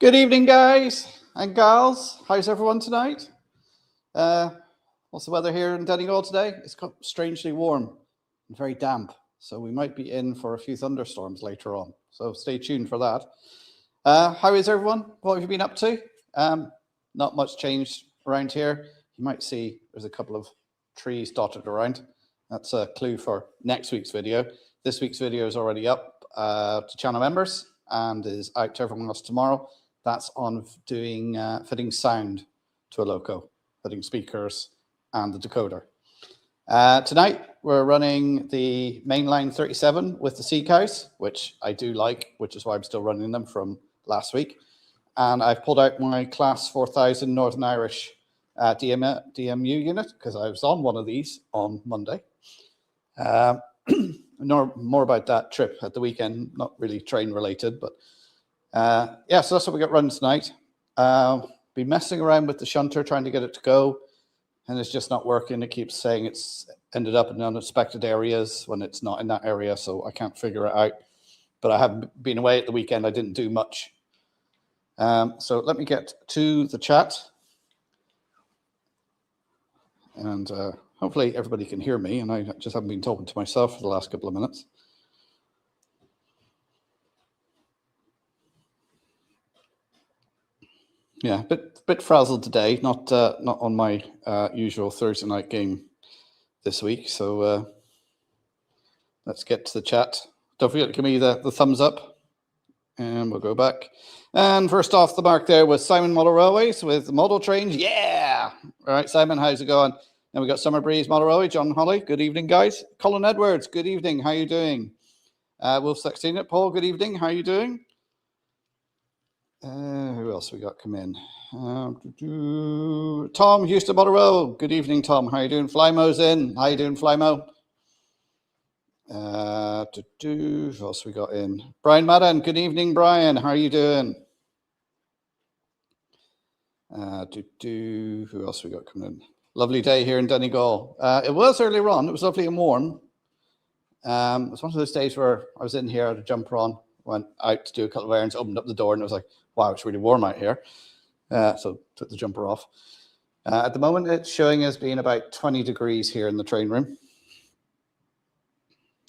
Good evening, guys and gals. How's everyone tonight? What's the weather here in Donegal today? It's got strangely warm and very damp, so we might be in for a few thunderstorms later on. So stay tuned for that. How is everyone? What have you been up to? Not much changed around here. You might see there's a couple of trees dotted around. That's a clue for next week's video. This week's video is already up to channel members and is out to everyone else tomorrow. That's on doing fitting sound to a loco, fitting speakers and the decoder. Tonight we're running the mainline 37 with the sea cows, which I do like, which is why I'm still running them from last week. And I've pulled out my class 4000 Northern Irish DMU unit because I was on one of these on Monday. More about that trip at the weekend, not really train related, but yeah, so that's what we got running tonight. Been messing around with the shunter, trying to get it to go, and it's just not working. It keeps saying it's ended up in unexpected areas when it's not in that area, so I can't figure it out. But I have been away at the weekend. I didn't do much. So let me get to the chat. And hopefully everybody can hear me, and I just haven't been talking to myself for the last couple of minutes. Yeah, bit frazzled today, not on my usual Thursday night game this week. So let's get to the chat. Don't forget to give me the thumbs up, and we'll go back. And first off the mark there was Simon Model Railways with the model trains. Yeah! All right, Simon, how's it going? And we got Summer Breeze Model Railway, John Holly. Good evening, guys. Colin Edwards, good evening. How you doing? Wolf Sexteen it. Paul, good evening. How you doing? Who else we got come in? Tom, Houston Model Row. Good evening, Tom. How you doing? Flymo's in. How you doing, Flymo? Who else we got in? Brian Madden. Good evening, Brian. How are you doing? Who else we got coming in? Lovely day here in Donegal. It was earlier on. It was lovely and warm. It was one of those days where I was in here, I had a jumper on, went out to do a couple of errands, opened up the door, and it was like, wow, it's really warm out here. So took the jumper off. At the moment, it's showing as being about 20 degrees here in the train room.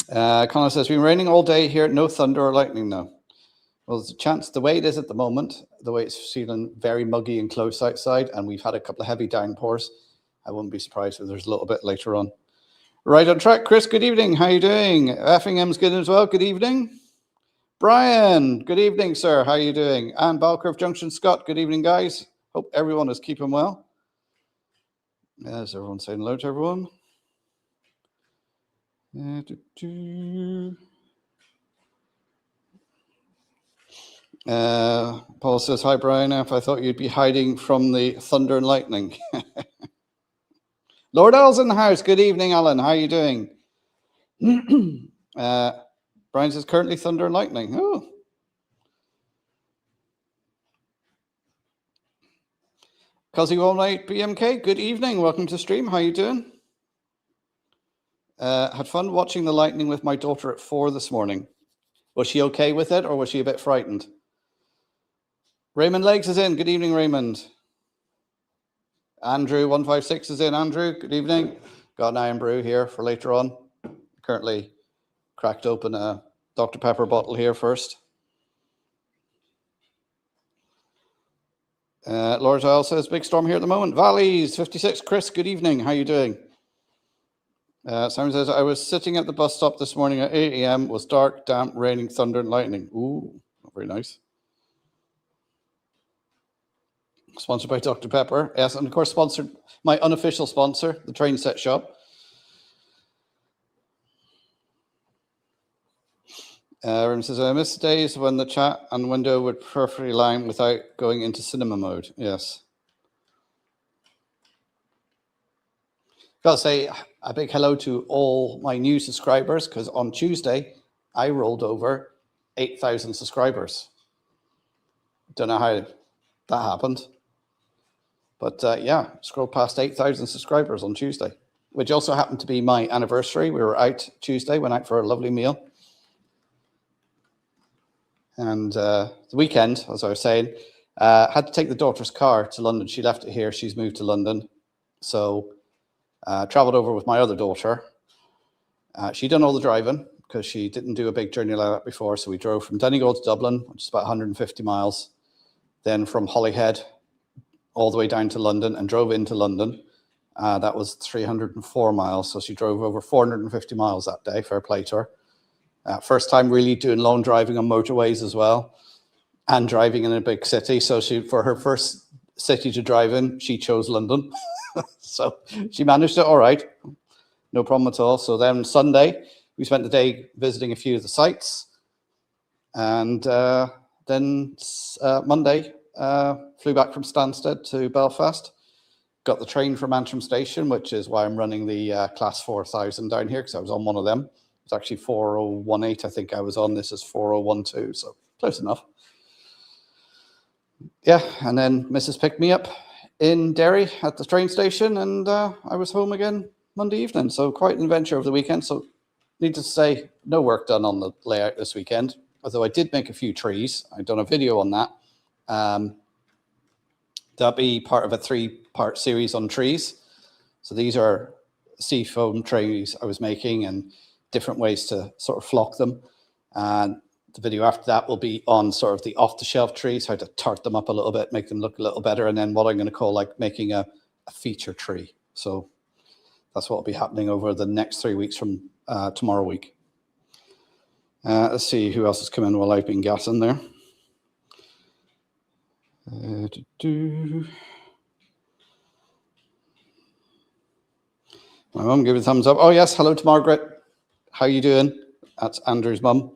Connor says, been raining all day here, no thunder or lightning now. Well, there's a chance, the way it is at the moment, the way it's feeling very muggy and close outside, and we've had a couple of heavy downpours. I wouldn't be surprised if there's a little bit later on. Right on track, Chris, good evening. How are you doing? Effingham's good as well, good evening. Brian, good evening, sir. How are you doing? And Balcurve Junction-Scott, good evening, guys. Hope everyone is keeping well. Is everyone saying hello to everyone? Paul says, hi, Brian. If I thought you'd be hiding from the thunder and lightning. Lord Al's in the house. Good evening, Alan. How are you doing? Brian says, currently thunder and lightning. Oh. Cuzzy All Night BMK, good evening. Welcome to stream. How are you doing? Had fun watching the lightning with my daughter at 4 this morning. Was she okay with it, or was she a bit frightened? Raymond Legs is in. Good evening, Raymond. Andrew 156 is in. Andrew, good evening. Got an iron brew here for later on. Currently cracked open a Dr. Pepper bottle here first. Laura Giles says, big storm here at the moment. Valleys 56. Chris, good evening. How are you doing? Simon says, I was sitting at the bus stop this morning at 8 a.m. It was dark, damp, raining, thunder, and lightning. Ooh, not very nice. Sponsored by Dr. Pepper. Yes, and of course, sponsored my unofficial sponsor, the Train Set Shop. Rim says, I miss days when the chat and window would perfectly line without going into cinema mode. Yes. Gotta say a big hello to all my new subscribers, because on Tuesday I rolled over 8,000 subscribers. Don't know how that happened, but yeah, scrolled past 8,000 subscribers on Tuesday, which also happened to be my anniversary. We were out Tuesday, went out for a lovely meal. And the weekend, as I was saying, Had to take the daughter's car to London. She left it here. She's moved to London. So traveled over with my other daughter. She done all the driving because she didn't do a big journey like that before. So we drove from Donegal to Dublin, which is about 150 miles. Then from Holyhead all the way down to London and drove into London. That was 304 miles. So she drove over 450 miles that day. Fair play to her. First time really doing long driving on motorways as well, and driving in a big city. So for her first city to drive in, she chose London. So she managed it all right. No problem at all. So then Sunday, we spent the day visiting a few of the sites. And then Monday, flew back from Stansted to Belfast. Got the train from Antrim Station, which is why I'm running the Class 4000 down here, because I was on one of them. It's actually 4018, I think I was on. This is 4012, so close enough. Yeah, and then Mrs. picked me up in Derry at the train station, and I was home again Monday evening. So quite an adventure over the weekend. So needless to say, no work done on the layout this weekend, although I did make a few trees. I've done a video on that. That'll be part of a 3-part series on trees. So these are seafoam trees I was making and different ways to sort of flock them. And the video after that will be on sort of the off-the-shelf trees, how to tart them up a little bit, make them look a little better, and then what I'm going to call like making a feature tree. So that's what will be happening over the next 3 weeks from tomorrow week. Let's see who else has come in while I've been gassing there. My mum give a thumbs up. Oh yes, hello to Margaret. How you doing? That's Andrew's mum.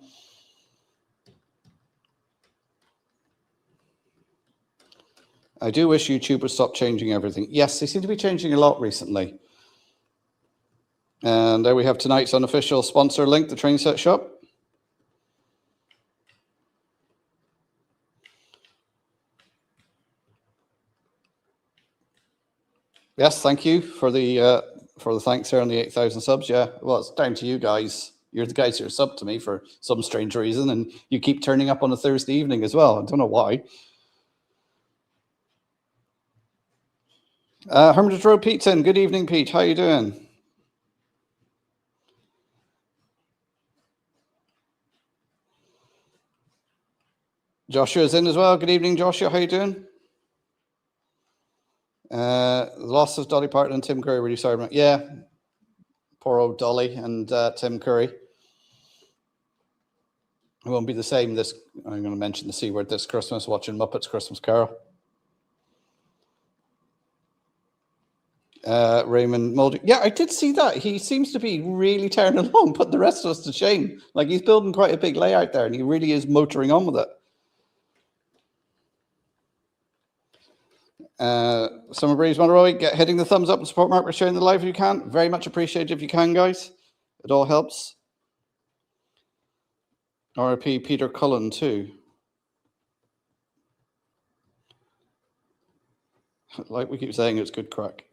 I do wish YouTube would stop changing everything. Yes, they seem to be changing a lot recently. And there we have tonight's unofficial sponsor link, the Train Set Shop. Yes, thank you for the thanks there on the 8,000 subs. Yeah, well, it's down to you guys. You're the guys who are sub to me for some strange reason, and you keep turning up on a Thursday evening as well. I don't know why. Hermitage Road Pete's in. Good evening, Pete. How you doing? Joshua's in as well. Good evening, Joshua. How you doing? The loss of Dolly Parton and Tim Curry. Really sorry about. Yeah, poor old Dolly and Tim Curry. It won't be the same this. I'm going to mention the C word this Christmas. Watching Muppets Christmas Carol. Raymond Mulder. Yeah, I did see that. He seems to be really tearing along, putting the rest of us to shame. Like he's building quite a big layout there, and he really is motoring on with it. Summer Breeze Monroe, hitting the thumbs up and support Mark for sharing the live if you can. Very much appreciated if you can, guys. It all helps. RIP Peter Cullen too. Like we keep saying, it's good crack.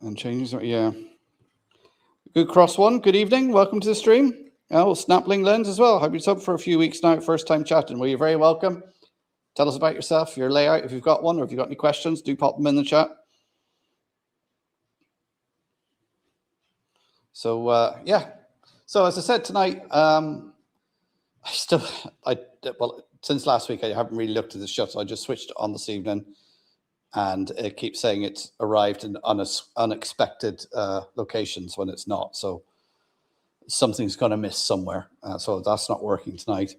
And changes, yeah. Good cross one. Good evening. Welcome to the stream. Oh, Snapling Lens as well. I've been sub for a few weeks now. First time chatting. Well, you're very welcome. Tell us about yourself, your layout, if you've got one, or if you've got any questions, do pop them in the chat. So, yeah. So, as I said tonight, since last week, I haven't really looked at the shot, so I just switched it on this evening, and it keeps saying it's arrived in unexpected locations when it's not. So, something's going to miss somewhere. So, that's not working tonight.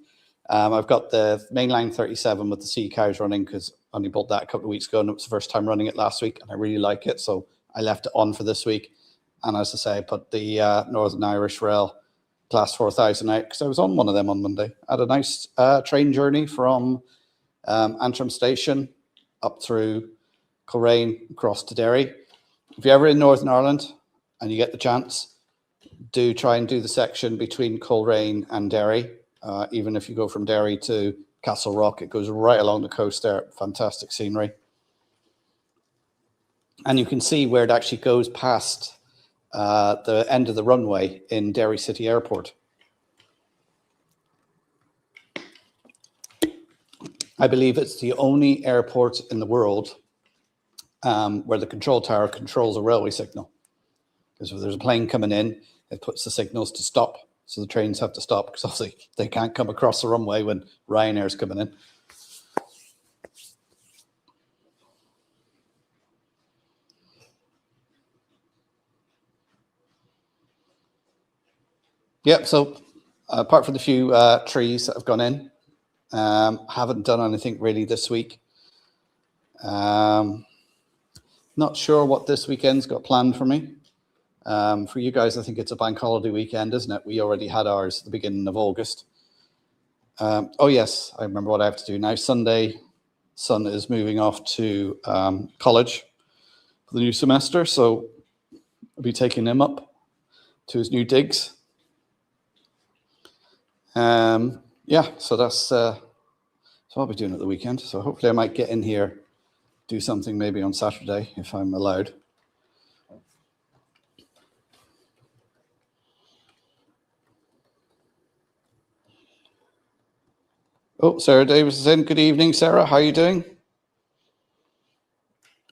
I've got the mainline 37 with the sea cows running because I only bought that a couple of weeks ago and it was the first time running it last week and I really like it. So I left it on for this week. And as I say, I put the Northern Irish Rail Class 4000 out because I was on one of them on Monday. I had a nice train journey from Antrim Station up through Coleraine across to Derry. If you're ever in Northern Ireland and you get the chance, do try and do the section between Coleraine and Derry. Even if you go from Derry to Castle Rock, it goes right along the coast there. Fantastic scenery. And you can see where it actually goes past the end of the runway in Derry City Airport. I believe it's the only airport in the world where the control tower controls a railway signal. Because if there's a plane coming in, it puts the signals to stop. So the trains have to stop because obviously they can't come across the runway when Ryanair's coming in. Yep, so apart from the few trees that have gone in, haven't done anything really this week. Not sure what this weekend's got planned for me. For you guys, I think it's a bank holiday weekend, isn't it? We already had ours at the beginning of August. Oh yes, I remember what I have to do now. Sunday, son is moving off to college for the new semester, so I'll be taking him up to his new digs. Yeah, so that's what I'll be doing at the weekend. So hopefully I might get in here, do something maybe on Saturday if I'm allowed. Oh, Sarah Davis is in. Good evening, Sarah. How are you doing?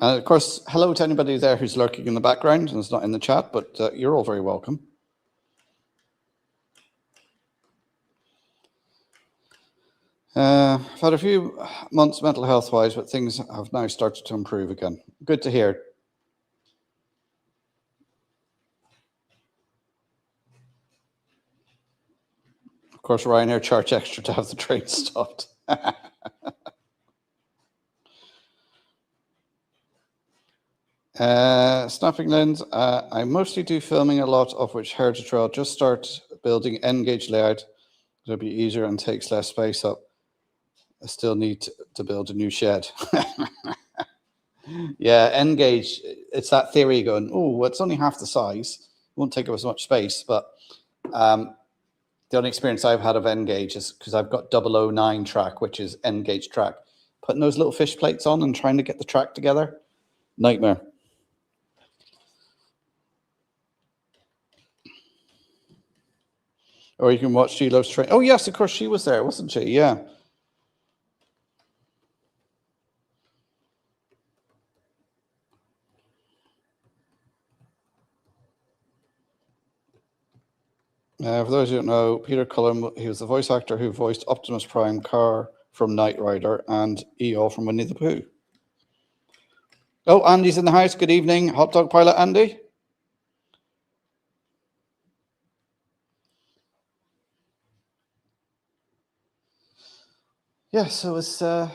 And of course, hello to anybody there who's lurking in the background and is not in the chat, but you're all very welcome. I've had a few months mental health-wise, but things have now started to improve again. Good to hear. Of course, Ryanair charge extra to have the train stopped. Snapping lens. I mostly do filming, a lot of which Heritage Rail just start building N-gauge layout. It'll be easier and takes less space up. I still need to build a new shed. Yeah, N-gauge, it's that theory going, oh, it's only half the size. It won't take up as much space. But the only experience I've had of N-gauge is because I've got 009 track, which is N-gauge track. Putting those little fish plates on and trying to get the track together, nightmare. Or you can watch She Loves Train. Oh, yes, of course, she was there, wasn't she? Yeah. For those who don't know, Peter Cullen, he was the voice actor who voiced Optimus Prime, Car from Knight Rider, and Eeyore from Winnie the Pooh. Oh, Andy's in the house. Good evening, hot dog pilot Andy. Yeah, so it's a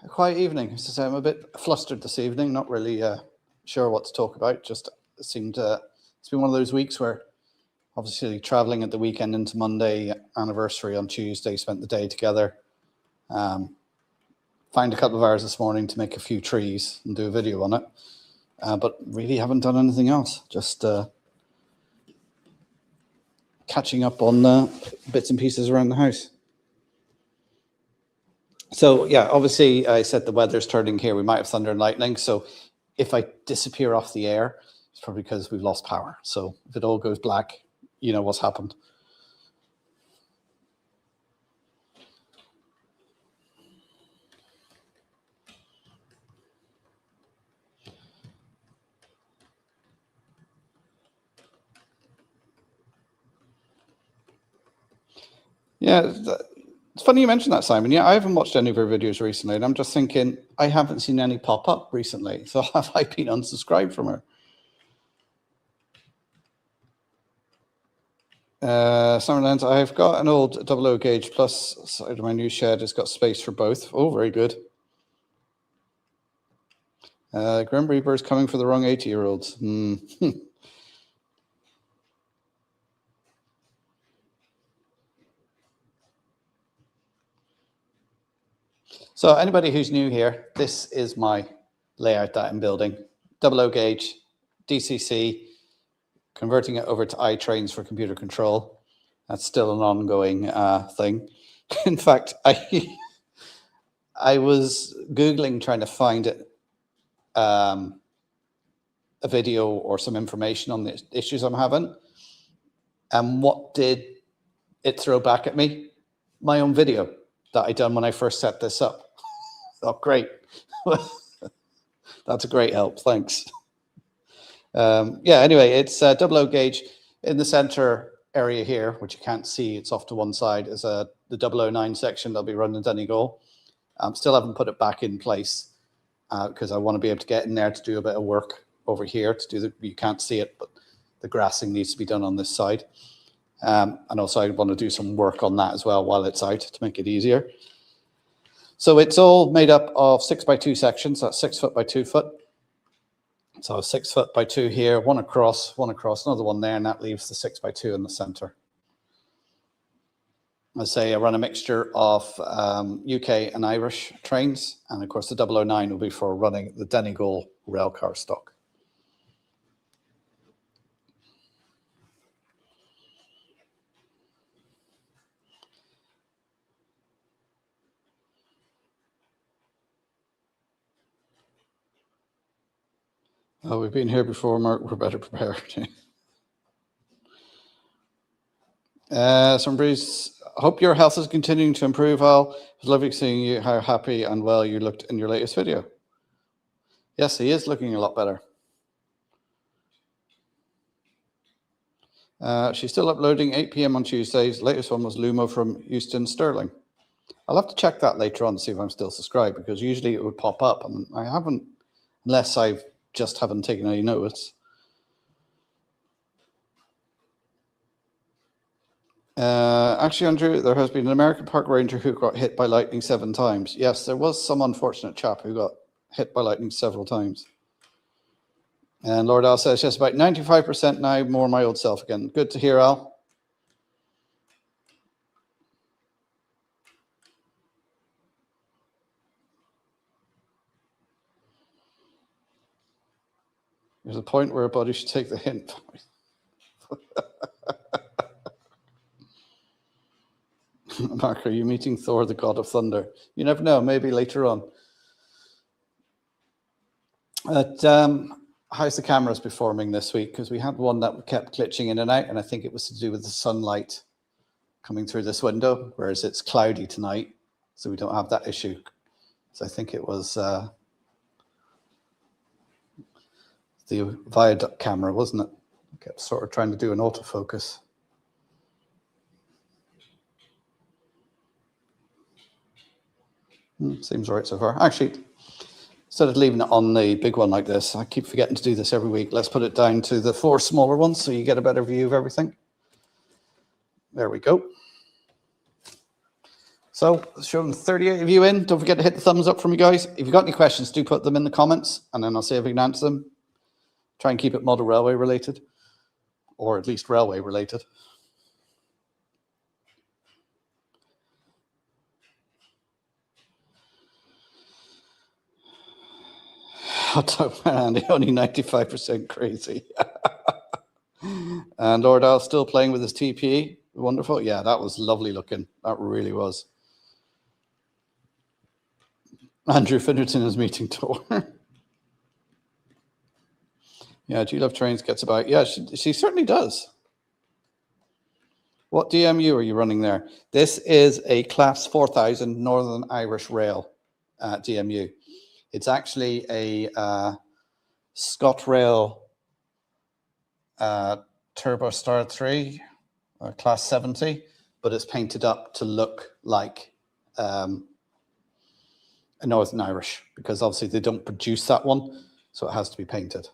quiet evening. As I say, I'm a bit flustered this evening, not really sure what to talk about. Just seemed it's been one of those weeks where obviously traveling at the weekend into Monday, anniversary on Tuesday, spent the day together. Find a couple of hours this morning to make a few trees and do a video on it. But really haven't done anything else. Just catching up on bits and pieces around the house. So yeah, obviously I said the weather's turning here. We might have thunder and lightning. So if I disappear off the air, it's probably because we've lost power. So if it all goes black, you know what's happened. Yeah, it's funny you mentioned that, Simon. Yeah, I haven't watched any of her videos recently, and I'm just thinking I haven't seen any pop up recently. So have I been unsubscribed from her? Simon Lenz, I've got an old 00 gauge plus side of my new shed. It's got space for both. Oh, very good. Grim Reaper is coming for the wrong 80-year-olds. So anybody who's new here, this is my layout that I'm building. 00 gauge, DCC, converting it over to iTrains for computer control. That's still an ongoing thing. In fact, I was Googling trying to find it, a video or some information on the issues I'm having. And what did it throw back at me? My own video that I done when I first set this up. Oh, great. That's a great help. Thanks. Yeah, anyway, it's a double O gauge in the center area here, which you can't see. It's off to one side is the 009 section that'll be running Donegal. Still haven't put it back in place because I want to be able to get in there to do a bit of work over here to do you can't see it, but the grassing needs to be done on this side. And also I want to do some work on that as well while it's out to make it easier. So it's all made up of 6x2 sections. That's 6 foot by 2 foot. So 6 foot by 2 here, one across, another one there, and that leaves the 6x2 in the center. I say I run a mixture of UK and Irish trains, and of course the 009 will be for running the Donegal railcar stock. Oh, we've been here before, Mark. We're better prepared. Somebody's, hope your health is continuing to improve, Al. It was lovely seeing you, how happy and well you looked in your latest video. Yes, he is looking a lot better. She's still uploading 8 p.m. on Tuesdays. Latest one was Lumo from Houston Sterling. I'll have to check that later on to see if I'm still subscribed, because usually it would pop up, and I haven't, unless I just haven't taken any notice. Actually, Andrew, there has been an American park ranger who got hit by lightning 7 times. Yes, there was some unfortunate chap who got hit by lightning several times. And Lord Al says, yes, about 95% now, more my old self again. Good to hear, Al. There's a point where a body should take the hint. Mark, are you meeting Thor, the god of thunder? You never know, maybe later on. But how's the cameras performing this week? Because we had one that kept glitching in and out, and I think it was to do with the sunlight coming through this window, whereas it's cloudy tonight, so we don't have that issue. So I think it was the viaduct camera, wasn't it? I kept sort of trying to do an autofocus. Seems right so far. Actually, instead of leaving it on the big one like this, I keep forgetting to do this every week. Let's put it down to the 4 smaller ones so you get a better view of everything. There we go. So, showing 38 of you in. Don't forget to hit the thumbs up from you guys. If you've got any questions, do put them in the comments, and then I'll see if I can answer them. Try and keep it model railway related, or at least railway related. Andy, only 95% crazy. And Lord Al still playing with his TPE. Wonderful. Yeah, that was lovely looking. That really was. Andrew Finnerton is meeting Tor. Yeah, G Love Trains gets about. Yeah, she certainly does. What DMU are you running there? This is a Class 4000 Northern Irish Rail DMU. It's actually a ScotRail Turbo Star 3 Class 70, but it's painted up to look like a Northern Irish, because obviously they don't produce that one, so it has to be painted.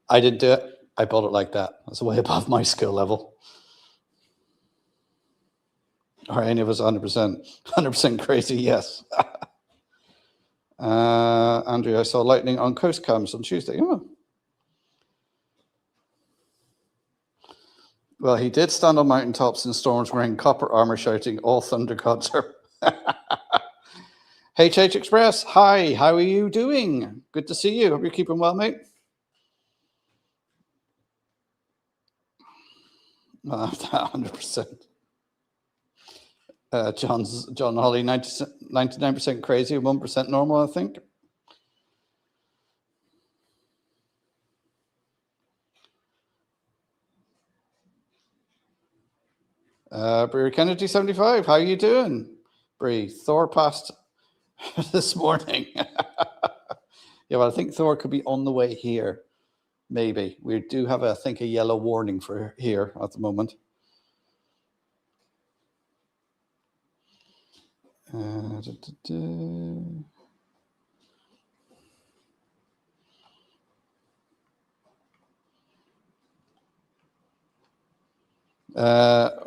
I didn't do it. I bought it like that. That's way above my skill level. Are any of us 100% crazy? Yes. Andrew, I saw lightning on coast cams on Tuesday. Oh. Well, he did stand on mountaintops in storms wearing copper armor, shouting, "All thunder gods are." HH Express, hi, how are you doing? Good to see you. Hope you're keeping well, mate. 100%. John Holly, 99% crazy, 1% normal, I think. Breer Kennedy, 75, how are you doing? Bree, Thor passed this morning. Yeah, well, I think Thor could be on the way here. Maybe. We do have, I think, a yellow warning for here at the moment.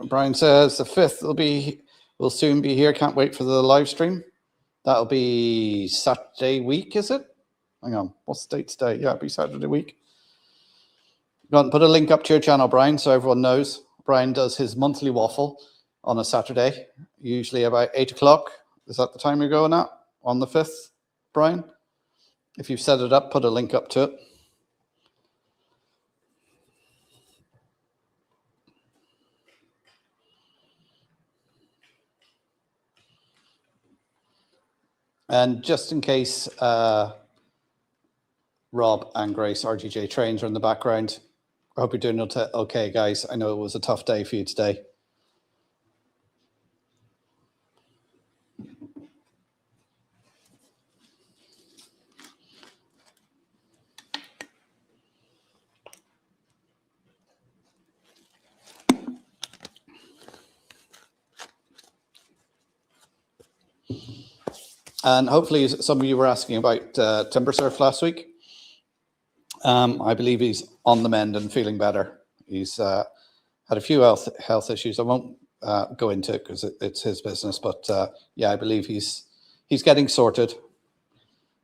Brian says the 5th will soon be here. Can't wait for the live stream. That'll be Saturday week, is it? Hang on, what's the date today? Yeah, it'll be Saturday week. Go and put a link up to your channel, Brian, so everyone knows. Brian does his monthly waffle on a Saturday, usually about 8 o'clock. Is that the time you're going at on the 5th, Brian? If you've set it up, put a link up to it. And just in case Rob and Grace RGJ trains are in the background, I hope you're doing okay, guys. I know it was a tough day for you today. And hopefully some of you were asking about Timber Surf last week. I believe he's on the mend and feeling better. He's had a few health issues. I won't go into it because it's his business, but yeah, I believe he's getting sorted.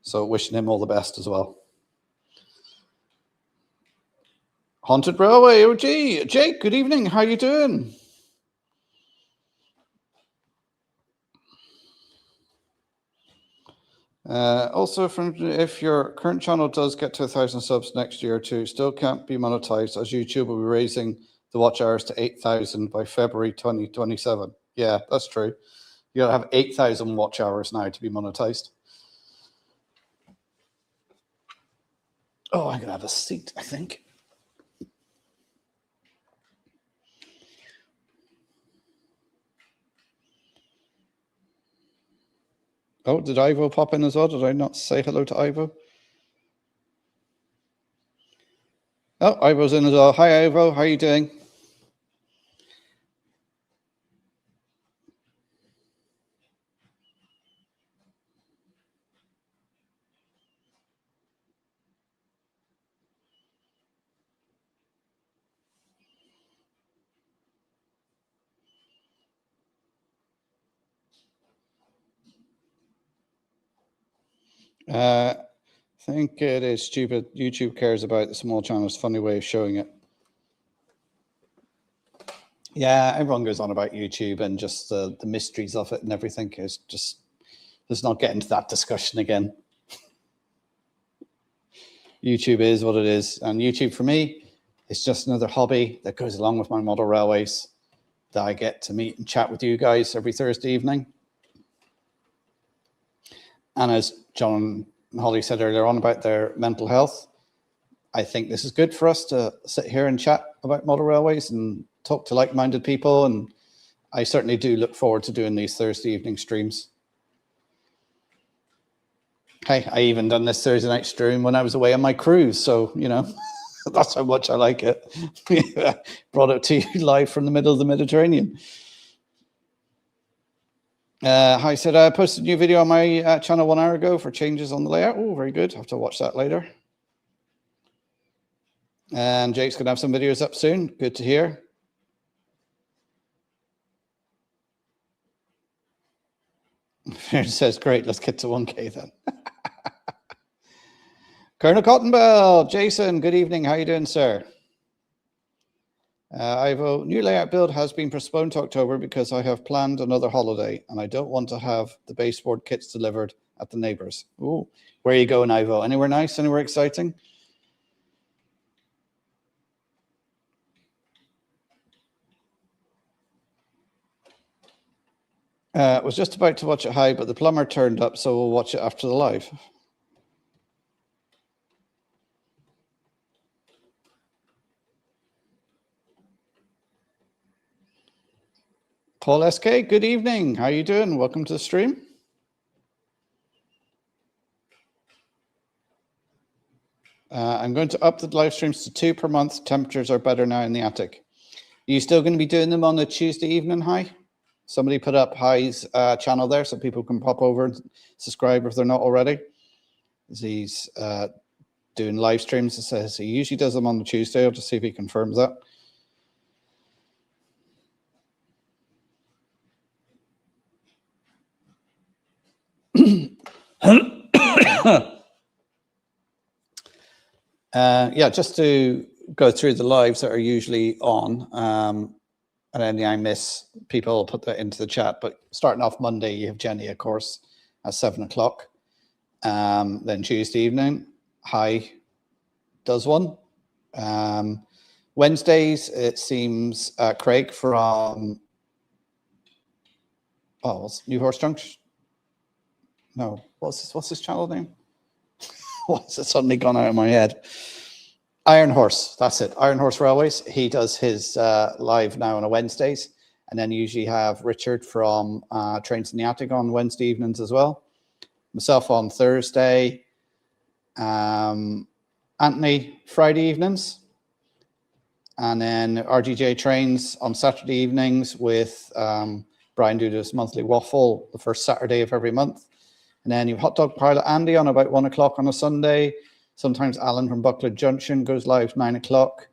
So wishing him all the best as well. Haunted Railway OG, Jake, good evening. How you doing? Also, if your current channel does get to 1,000 subs next year or two, still can't be monetized, as YouTube will be raising the watch hours to 8,000 by February 2027. Yeah, that's true. You gotta have 8,000 watch hours now to be monetized. Oh, I'm gonna have a seat, I think. Oh, did Ivo pop in as well? Did I not say hello to Ivo? Oh, Ivo's in as well. Hi, Ivo. How are you doing? I think it is stupid. YouTube cares about the small channels. Funny way of showing it. Yeah, everyone goes on about YouTube and just the mysteries of it and everything. Is just, let's not get into that discussion again. YouTube is what it is. And YouTube for me is just another hobby that goes along with my model railways that I get to meet and chat with you guys every Thursday evening. And as John and Holly said earlier on about their mental health, I think this is good for us to sit here and chat about model railways and talk to like-minded people. And I certainly do look forward to doing these Thursday evening streams. Hey, I even done this Thursday night stream when I was away on my cruise. So, you know, that's how much I like it. Brought it to you live from the middle of the Mediterranean. I said I posted a new video on my channel 1 hour ago for changes on the layout. Oh, very good. Have to watch that later. And Jake's going to have some videos up soon. Good to hear. It says, great, let's get to 1K then. Colonel Cottonbell, Jason, good evening. How you doing, sir? Ivo, new layout build has been postponed to October because I have planned another holiday and I don't want to have the baseboard kits delivered at the neighbors. Ooh, where are you going, Ivo? Anywhere nice? Anywhere exciting? Was just about to watch it high, but the plumber turned up, so we'll watch it after the live. Paul SK, good evening. How are you doing? Welcome to the stream. I'm going to up the live streams to 2 per month. Temperatures are better now in the attic. Are you still going to be doing them on a Tuesday evening, Hi? Somebody put up Hi's channel there so people can pop over and subscribe if they're not already. He's doing live streams. It says he usually does them on the Tuesday. I'll just see if he confirms that. Yeah, just to go through the lives that are usually on, and anything I miss, people will put that into the chat. But starting off Monday, you have Jenny, of course, at 7 o'clock. Then Tuesday evening, Hi does one. Wednesdays, it seems Craig from what's New Horse Junction? No, what's his channel name? What's it suddenly gone out of my head? Iron Horse, that's it. Iron Horse Railways. He does his live now on a Wednesdays, and then usually have Richard from Trains in the Attic on Wednesday evenings as well. Myself on Thursday. Anthony Friday evenings, and then RGJ Trains on Saturday evenings with Brian do this monthly waffle the first Saturday of every month. And then you have Hot Dog Pilot Andy on about 1 o'clock on a Sunday. Sometimes Alan from Buckler Junction goes live 9 o'clock.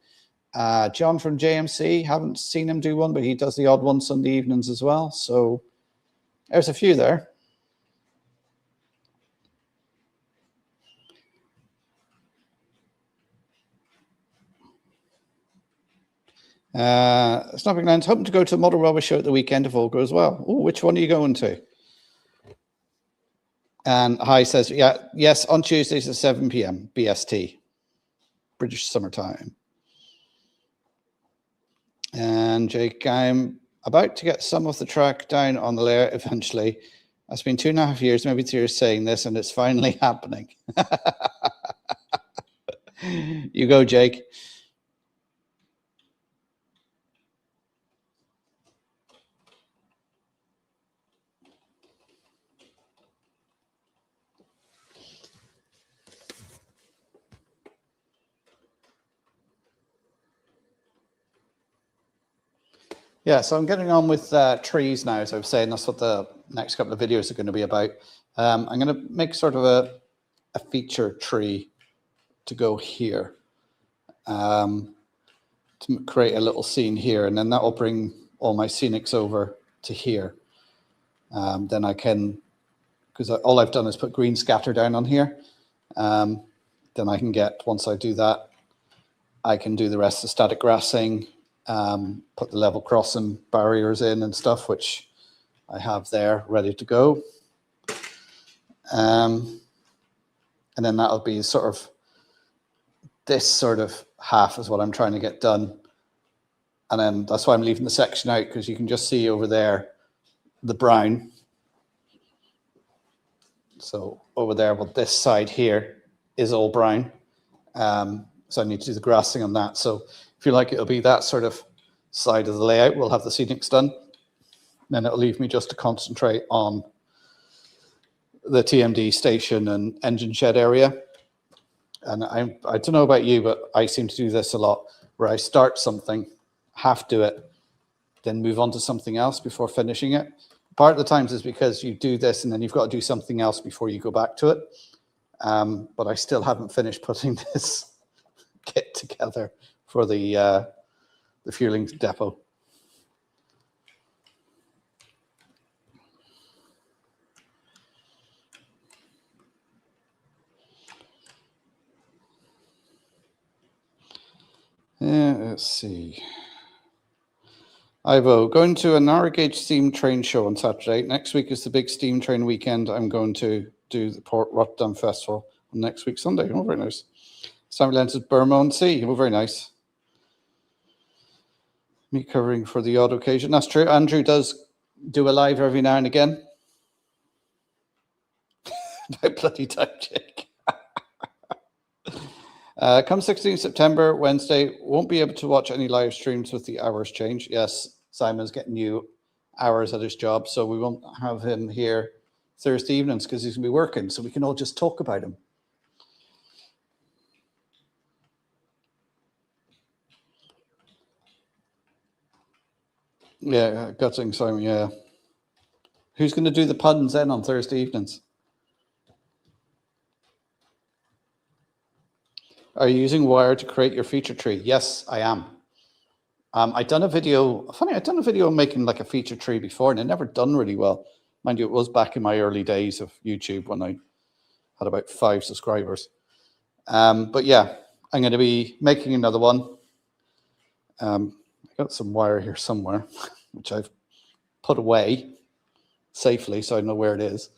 John from JMC, haven't seen him do one, but he does the odd one Sunday evenings as well. So there's a few there. Snapping Lands, hoping to go to a model railway show at the weekend if all goes well. Oh, which one are you going to? And Hi says, yes, on Tuesdays at 7 p.m. BST, British Summertime. And Jake, I'm about to get some of the track down on the layer eventually. It's been 2.5 years, maybe 3 years saying this, and it's finally happening. You go, Jake. Yeah, so I'm getting on with trees now, as I was saying. That's what the next couple of videos are going to be about. I'm going to make sort of a feature tree to go here, to create a little scene here, and then that will bring all my scenics over to here. Then I can, because all I've done is put green scatter down on here. Then I can get, once I do that, I can do the rest of static grassing, put the level crossing barriers in and stuff, which I have there ready to go. And then that'll be sort of, this sort of half is what I'm trying to get done. And then that's why I'm leaving the section out, because you can just see over there the brown. So over there, but this side here is all brown. So I need to do the grassing on that. So if you like, it'll be that sort of side of the layout. We'll have the scenics done. Then it'll leave me just to concentrate on the TMD station and engine shed area. And I don't know about you, but I seem to do this a lot, where I start something, half do it, then move on to something else before finishing it. Part of the times is because you do this and then you've got to do something else before you go back to it. But I still haven't finished putting this kit together for the fueling depot. Let's see. Ivo, going to a narrow gauge steam train show on Saturday. Next week is the big steam train weekend. I'm going to do the Port Rotterdam Festival on next week Sunday. Oh, very nice. Sammy Lens is Burma on Sea. Oh, very nice. Me covering for the odd occasion. That's true. Andrew does do a live every now and again. About bloody time, Jake. Come 16th September, Wednesday, won't be able to watch any live streams with the hours change. Yes, Simon's getting new hours at his job, so we won't have him here Thursday evenings because he's going to be working, so we can all just talk about him. Yeah, gutting Simon, yeah. Who's going to do the puns then on Thursday evenings? Are you using wire to create your feature tree? Yes, I am. I'd done a video, I'd done a video making like a feature tree before and it never done really well. Mind you, it was back in my early days of YouTube when I had about 5 subscribers. But yeah, I'm going to be making another one. I got some wire here somewhere, which I've put away safely so I know where it is.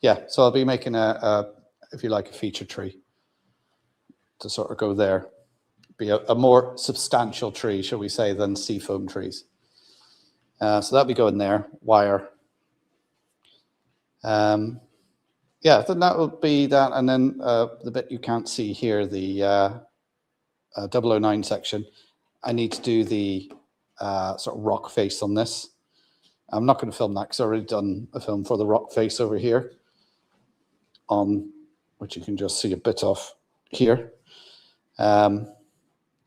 Yeah, so I'll be making if you like, a feature tree to sort of go there. Be a more substantial tree, shall we say, than seafoam trees. So that'll be going there, wire. Yeah, then that will be that. And then the bit you can't see here, the 009 section, I need to do the sort of rock face on this. I'm not going to film that because I've already done a film for the rock face over here, on which you can just see a bit of here.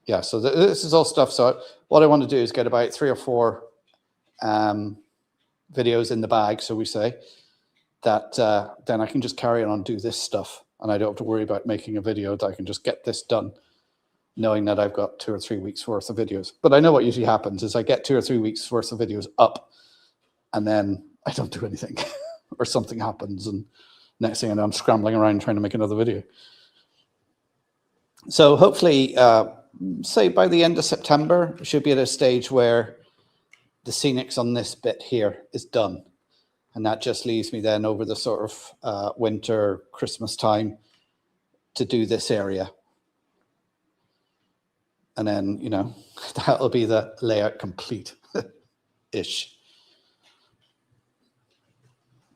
Yeah, so this is all stuff. So what I want to do is get about 3 or 4 videos in the bag, so we say, that then I can just carry on and do this stuff. And I don't have to worry about making a video. I can just get this done, knowing that I've got 2 or 3 weeks worth of videos. But I know what usually happens is I get 2 or 3 weeks worth of videos up and then I don't do anything or something happens. And next thing I know, I'm scrambling around trying to make another video. So hopefully, say by the end of September, we should be at a stage where the scenics on this bit here is done. And that just leaves me then over the sort of winter, Christmas time to do this area. And then, you know, that'll be the layout complete-ish.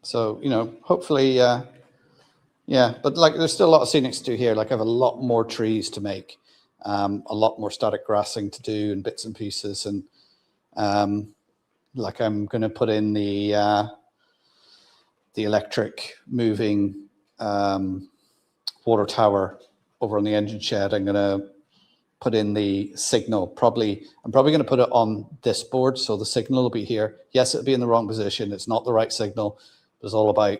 So, you know, hopefully, yeah, but like there's still a lot of scenics to do here. Like I have a lot more trees to make, a lot more static grassing to do and bits and pieces. And like I'm going to put in the electric moving water tower over on the engine shed. I'm going to put in the signal. I'm probably going to put it on this board, so the signal will be here. Yes, it'll be in the wrong position. It's not the right signal. It's all about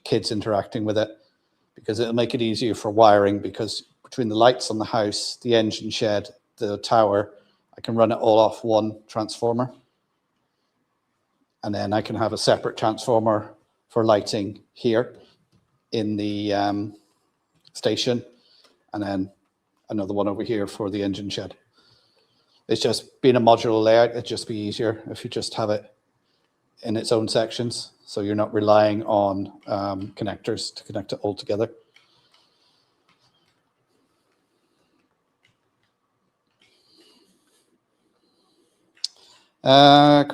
kids interacting with it, because it'll make it easier for wiring, because between the lights on the house, the engine shed, the tower, I can run it all off one transformer. And then I can have a separate transformer for lighting here in the station, and then another one over here for the engine shed. It's just being a modular layout, it'd just be easier if you just have it in its own sections, so you're not relying on connectors to connect it all together. As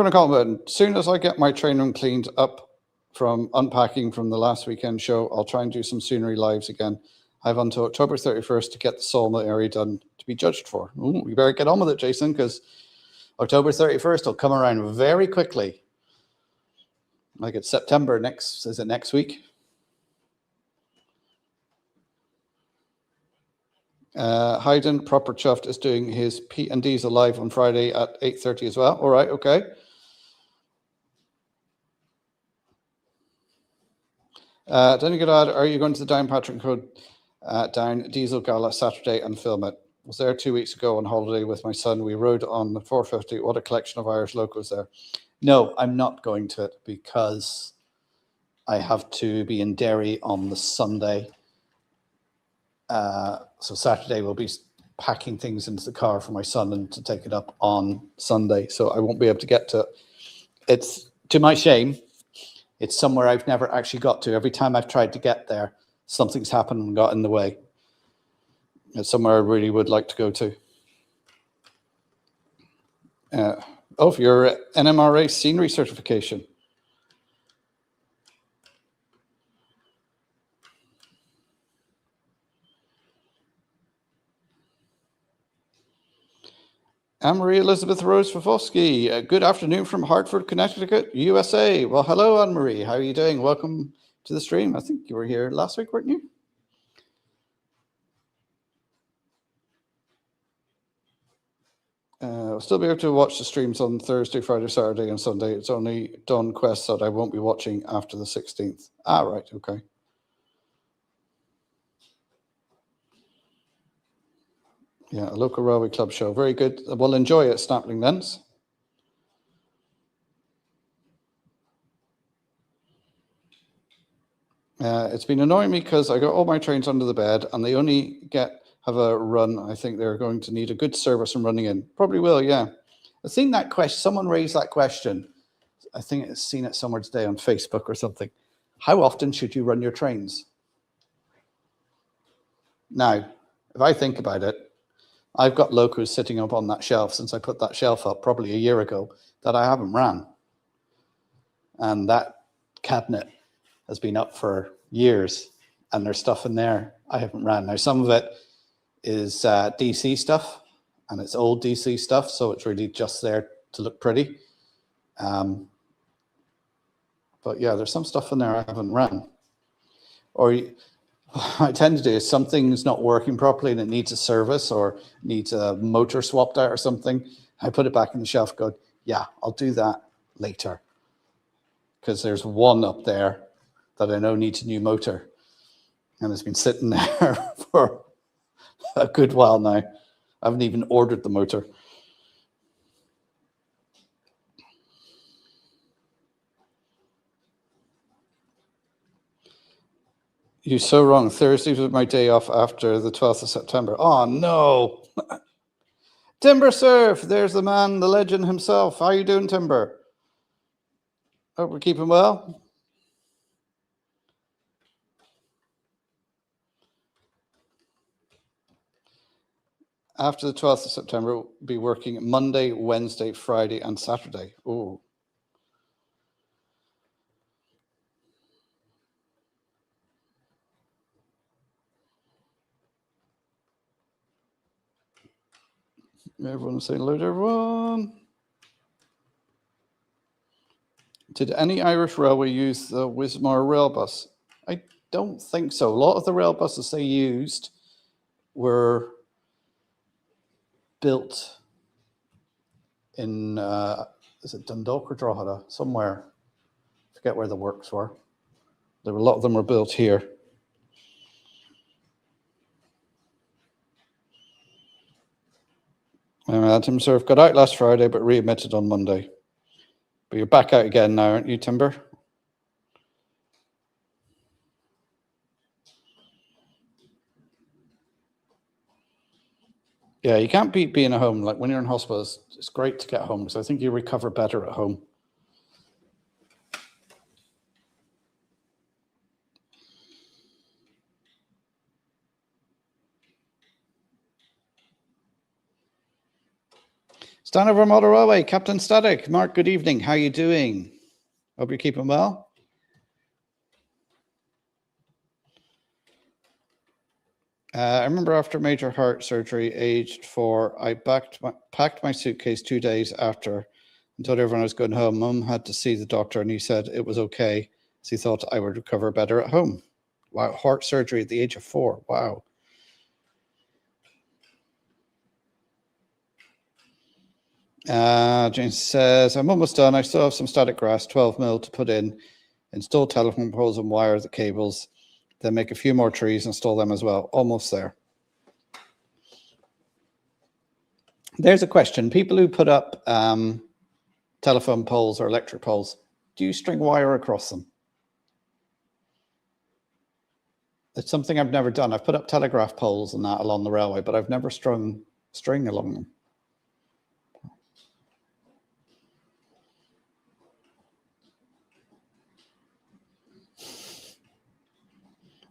soon as I get my train room cleaned up from unpacking from the last weekend show, I'll try and do some scenery lives again. I have until October 31st to get the sawmill area done to be judged for. Ooh, we better get on with it, Jason, because October 31st will come around very quickly. Like it's September next, is it next week? Hayden Proper Chuffed is doing his Pete and Diesel live on Friday at 8:30 as well. All right, okay. Donegal, are you going to the Downpatrick Road Down Diesel Gala Saturday and film it? Was there 2 weeks ago on holiday with my son. We rode on the 450. What a collection of Irish locals there. No, I'm not going to it because I have to be in Derry on the Sunday. So Saturday we'll be packing things into the car for my son and to take it up on Sunday. So I won't be able to get to it. It's, to my shame, it's somewhere I've never actually got to. Every time I've tried to get there, something's happened and got in the way. It's somewhere I really would like to go to. For your NMRA scenery certification. Anne-Marie Elizabeth Rose Fafofsky, good afternoon from Hartford, Connecticut, USA. Well, hello, Anne-Marie. How are you doing? Welcome to the stream. I think you were here last week, weren't you? I'll still be able to watch the streams on Thursday, Friday, Saturday, and Sunday. It's only done quests that I won't be watching after the 16th. Ah, right, okay. Yeah, a local railway club show. Very good. We'll enjoy it, Snappling Lens. It's been annoying me because I got all my trains under the bed and they only have a run. I think they're going to need a good service and running in. Probably will, yeah. I've seen that question. Someone raised that question. I think I've seen it somewhere today on Facebook or something. How often should you run your trains? Now, if I think about it, I've got locos sitting up on that shelf since I put that shelf up probably a year ago that I haven't ran. And that cabinet has been up for years and there's stuff in there I haven't ran. Now, some of it is DC stuff and it's old DC stuff, so it's really just there to look pretty. But yeah, there's some stuff in there I haven't ran. Or what I tend to do is something's not working properly and it needs a service or needs a motor swapped out or something. I put it back in the shelf, go, yeah, I'll do that later. Because there's one up there that I know needs a new motor. And it's been sitting there for a good while now. I haven't even ordered the motor. You're so wrong. Thursday was my day off after the 12th of September. Oh, no. Timber Surf, there's the man, the legend himself. How you doing, Timber? Hope we're keeping well. After the 12th of September, we'll be working Monday, Wednesday, Friday, and Saturday. Oh. Everyone say hello to everyone. Did any Irish railway use the Wismar rail bus? I don't think so. A lot of the rail buses they used were built in, is it Dundalk or Drogheda? Somewhere. I forget where the works were. A lot of them were built here. Tim Surf got out last Friday, but readmitted on Monday. But you're back out again now, aren't you, Timber? Yeah, you can't beat being at home. Like when you're in hospital, it's great to get home because I think you recover better at home. Stanover Model Railway, Captain Static. Mark, good evening. How are you doing? Hope you're keeping well. I remember after major heart surgery, aged 4, I packed my suitcase 2 days after and told everyone I was going home. Mum had to see the doctor and he said it was okay. So he thought I would recover better at home. Wow, heart surgery at the age of 4. Wow. James says, I'm almost done. I still have some static grass, 12 mil to put in, install telephone poles and wire the cables, then make a few more trees, install them as well. Almost there. There's a question. People who put up telephone poles or electric poles, do you string wire across them? It's something I've never done. I've put up telegraph poles and that along the railway, but I've never strung string along them.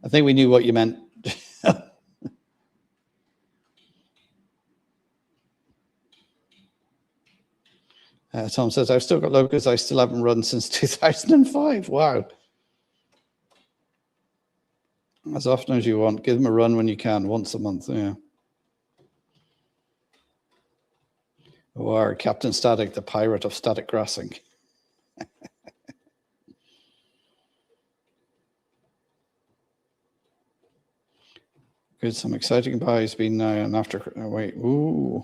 I think we knew what you meant. Tom says, I've still got locos I still haven't run since 2005. Wow. As often as you want. Give them a run when you can, once a month. Yeah. Or Captain Static, the pirate of static grassing. Good, some exciting buys been now and after. Oh, wait, ooh.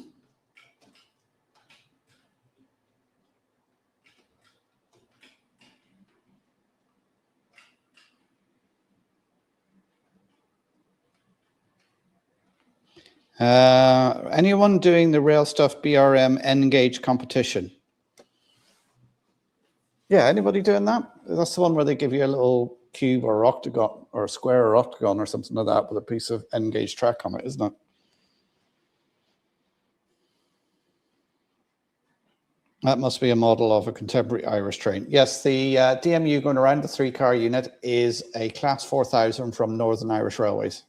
Anyone doing the Rail Stuff BRM N-Gauge competition? Yeah, anybody doing that? That's the one where they give you a little cube or octagon or square or octagon or something like that with a piece of N-Gauge track on it, isn't it? That must be a model of a contemporary Irish train. Yes, the DMU going around the 3-car unit is a Class 4000 from Northern Irish Railways.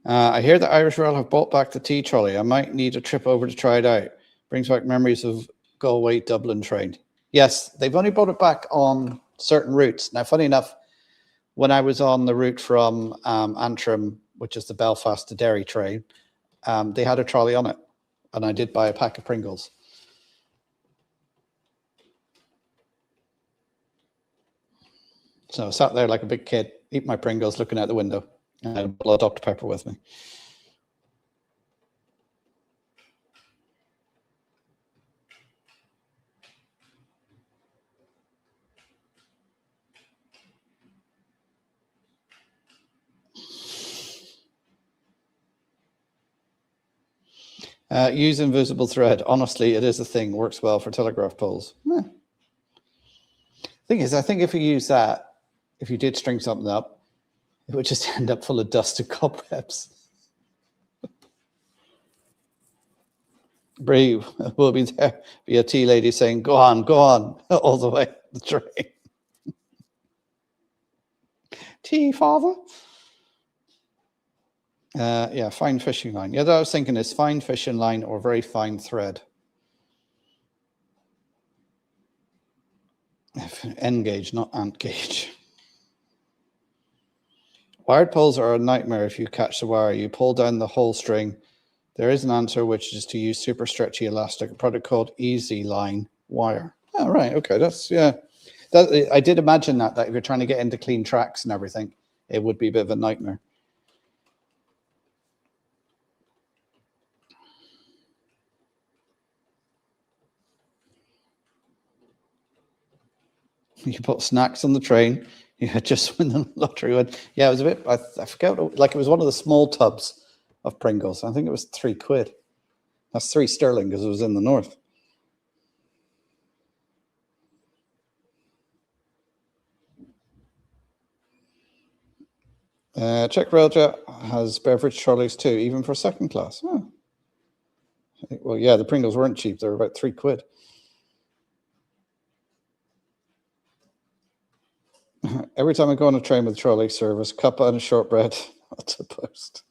I hear that Irish Rail have brought back the tea trolley. I might need a trip over to try it out. Brings back memories of Galway Dublin train. Yes, they've only brought it back on certain routes. Now, funny enough, when I was on the route from Antrim, which is the Belfast to Derry train, they had a trolley on it, and I did buy a pack of Pringles. So I sat there like a big kid, eating my Pringles, looking out the window, and I had a bottle of Dr. Pepper with me. Use invisible thread. Honestly, it is a thing. Works well for telegraph poles. Thing is, I think if you use that, if you did string something up, it would just end up full of dust and cobwebs. Brie will be there, be a tea lady saying, go on, all the way the train. Tea, father? Yeah, fine fishing line. Yeah, that I was thinking is fine fishing line or very fine thread. N-gauge, not ant gauge. Wired poles are a nightmare if you catch the wire. You pull down the whole string. There is an answer, which is to use super stretchy elastic, a product called Easy Line wire. Oh, right. Okay. That's, yeah. I did imagine that if you're trying to get into clean tracks and everything, it would be a bit of a nightmare. You put snacks on the train. You had just when the lottery went. Yeah, it was a bit, I forget, like it was one of the small tubs of Pringles. I think it was £3. That's £3 because it was in the north. Czech Railjet has beverage trolleys too, even for second class. Oh. Well, yeah, the Pringles weren't cheap. They were about £3. Every time I go on a train with trolley service, cuppa and a shortbread. What's a post?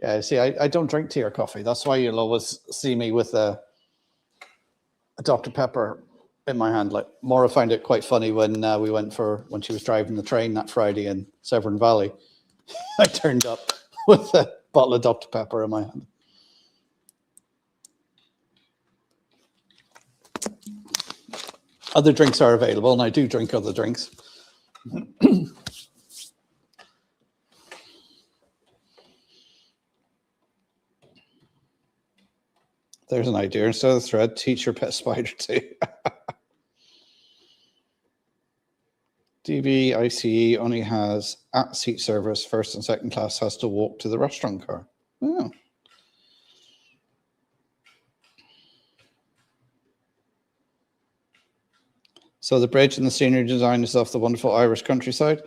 Yeah, see, I don't drink tea or coffee. That's why you'll always see me with a Dr. Pepper in my hand. Like Maura found it quite funny when we went when she was driving the train that Friday in Severn Valley. I turned up with a bottle of Dr. Pepper in my hand. Other drinks are available, and I do drink other drinks. There's an idea. Instead of the thread, teach your pet spider too. DB ICE only has at seat service. First and second class has to walk to the restaurant car. Oh. So the bridge and the scenery design is off the wonderful Irish countryside.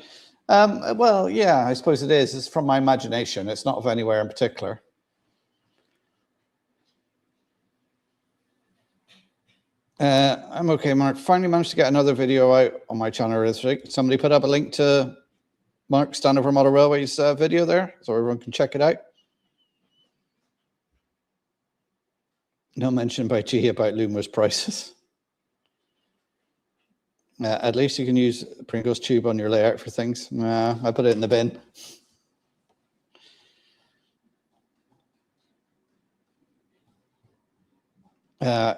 Well, yeah, I suppose it is. It's from my imagination. It's not of anywhere in particular. I'm okay, Mark. Finally managed to get another video out on my channel this week. Somebody put up a link to Mark Standover Model Railways video there, so everyone can check it out. No mention by G about Loomer's prices. At least you can use Pringles tube on your layout for things. I put it in the bin.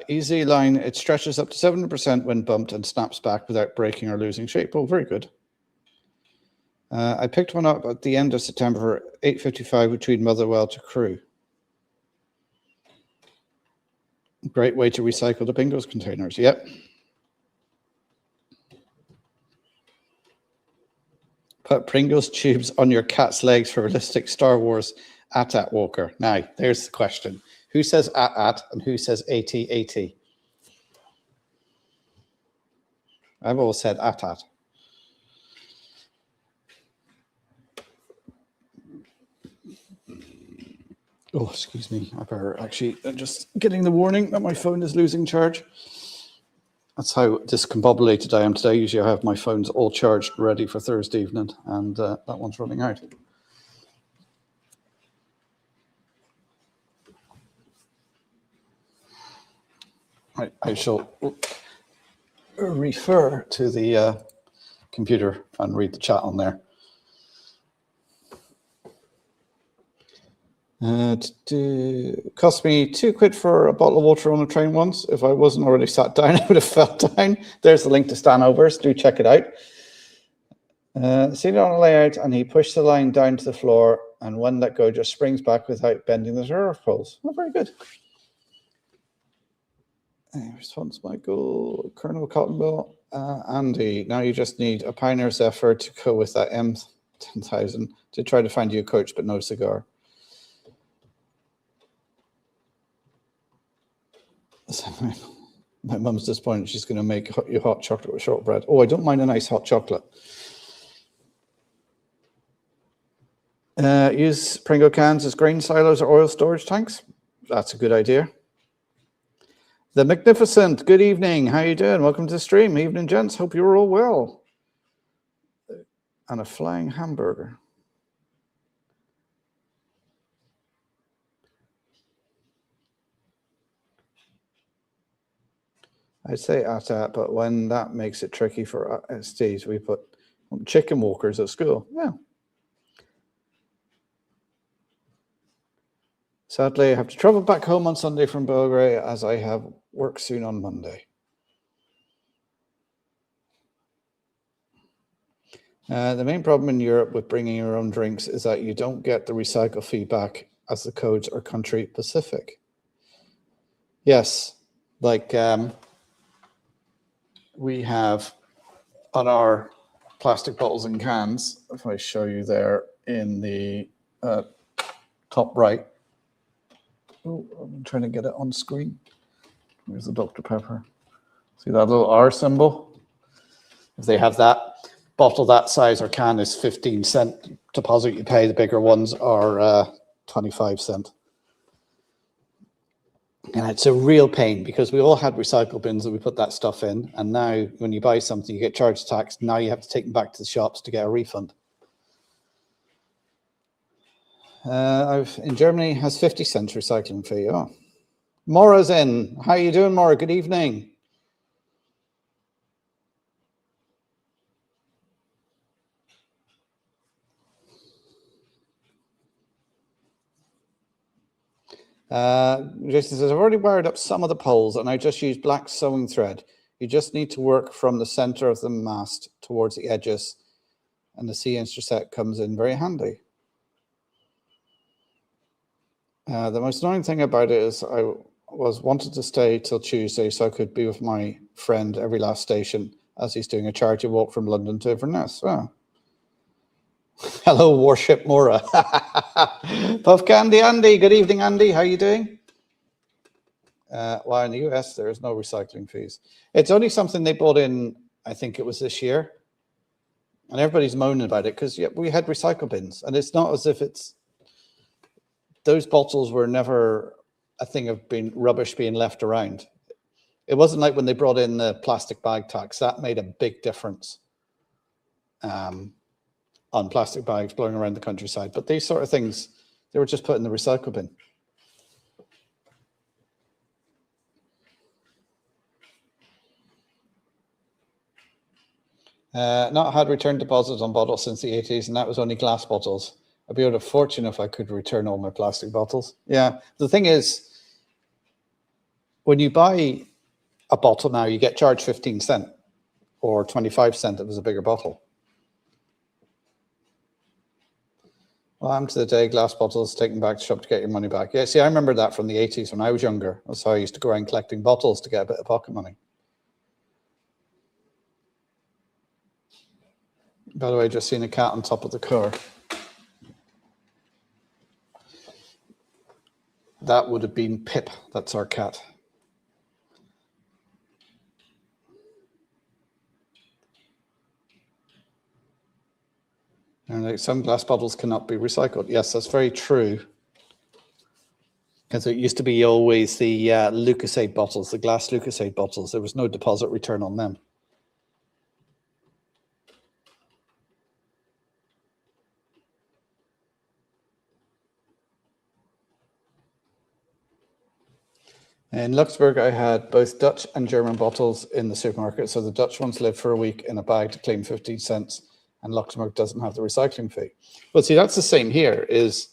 Easy line, it stretches up to 70% when bumped and snaps back without breaking or losing shape. Oh, very good. I picked one up at the end of September for £8.55 between Motherwell to Crewe. Great way to recycle the Pringles containers. Yep. Put Pringles tubes on your cat's legs for realistic Star Wars AT-AT walker. Now, there's the question. Who says AT-AT and who says AT-AT? I've always said AT-AT. Oh, excuse me. I better actually just getting the warning that my phone is losing charge. That's how discombobulated I am today. Usually I have my phones all charged, ready for Thursday evening, and that one's running out. I shall refer to the computer and read the chat on there. Cost me £2 for a bottle of water on a train once. If I wasn't already sat down, I would have fell down. There's the link to Stanovers. Do check it out. Seen it on a layout, and he pushed the line down to the floor, and when let go, just springs back without bending the reserve poles. Oh, very good. Response, Michael, Colonel Cottonbill, Andy. Now you just need a pioneer's effort to go with that M10,000 to try to find you a coach, but no cigar. My mum's disappointed. She's going to make you hot chocolate with shortbread. Oh, I don't mind a nice hot chocolate. Use Pringle cans as grain silos or oil storage tanks. That's a good idea. The Magnificent, good evening. How you doing? Welcome to the stream. Evening, gents. Hope you're all well. And a flying hamburger. I'd say AT-AT, but when that makes it tricky for STs, we put chicken walkers at school. Yeah. Sadly, I have to travel back home on Sunday from Belgrade as I have work soon on Monday. The main problem in Europe with bringing your own drinks is that you don't get the recycle feedback as the codes are country specific. Yes, like we have on our plastic bottles and cans, if I show you there in the top right. Oh, I'm trying to get it on screen. There's the Dr. Pepper. See that little R symbol? If they have that bottle that size or can is 15-cent deposit you pay. The bigger ones are 25 cents. And it's a real pain because we all had recycle bins that we put that stuff in. And now when you buy something, you get charged tax. Now you have to take them back to the shops to get a refund. In Germany has 50 cents recycling fee. Oh. Maura's in. How are you doing, Maura? Good evening. Jason says, I've already wired up some of the poles and I just used black sewing thread. You just need to work from the center of the mast towards the edges, and the C-intersect comes in very handy. The most annoying thing about it is I wanted to stay till Tuesday so I could be with my friend every last station as he's doing a charity walk from London to Inverness. Oh. Hello, Warship Mora. Puff Candy Andy. Good evening, Andy. How are you doing? Well, in the US, there is no recycling fees. It's only something they brought in, I think it was this year. And everybody's moaning about it because we had recycle bins. And it's not as if it's... Those bottles were never a thing of rubbish being left around. It wasn't like when they brought in the plastic bag tax. That made a big difference. On plastic bags blowing around the countryside. But these sort of things, they were just put in the recycle bin. Not had return deposits on bottles since the 80s, and that was only glass bottles. I'd be owed a fortune if I could return all my plastic bottles. Yeah, the thing is, when you buy a bottle now, you get charged 15 cents or 25 cents if it was a bigger bottle. Well, I'm to the day glass bottles taken back to shop to get your money back. Yeah, see, I remember that from the 80s when I was younger. That's how I used to go around collecting bottles to get a bit of pocket money. By the way, just seen a cat on top of the car. That would have been Pip. That's our cat. And like, some glass bottles cannot be recycled. Yes, that's very true. Because it used to be always the Lucasade bottles, the glass Lucasade bottles. There was no deposit return on them. In Luxembourg, I had both Dutch and German bottles in the supermarket. So the Dutch ones live for a week in a bag to claim 15 cents, and Luxembourg doesn't have the recycling fee. But see, that's the same here, is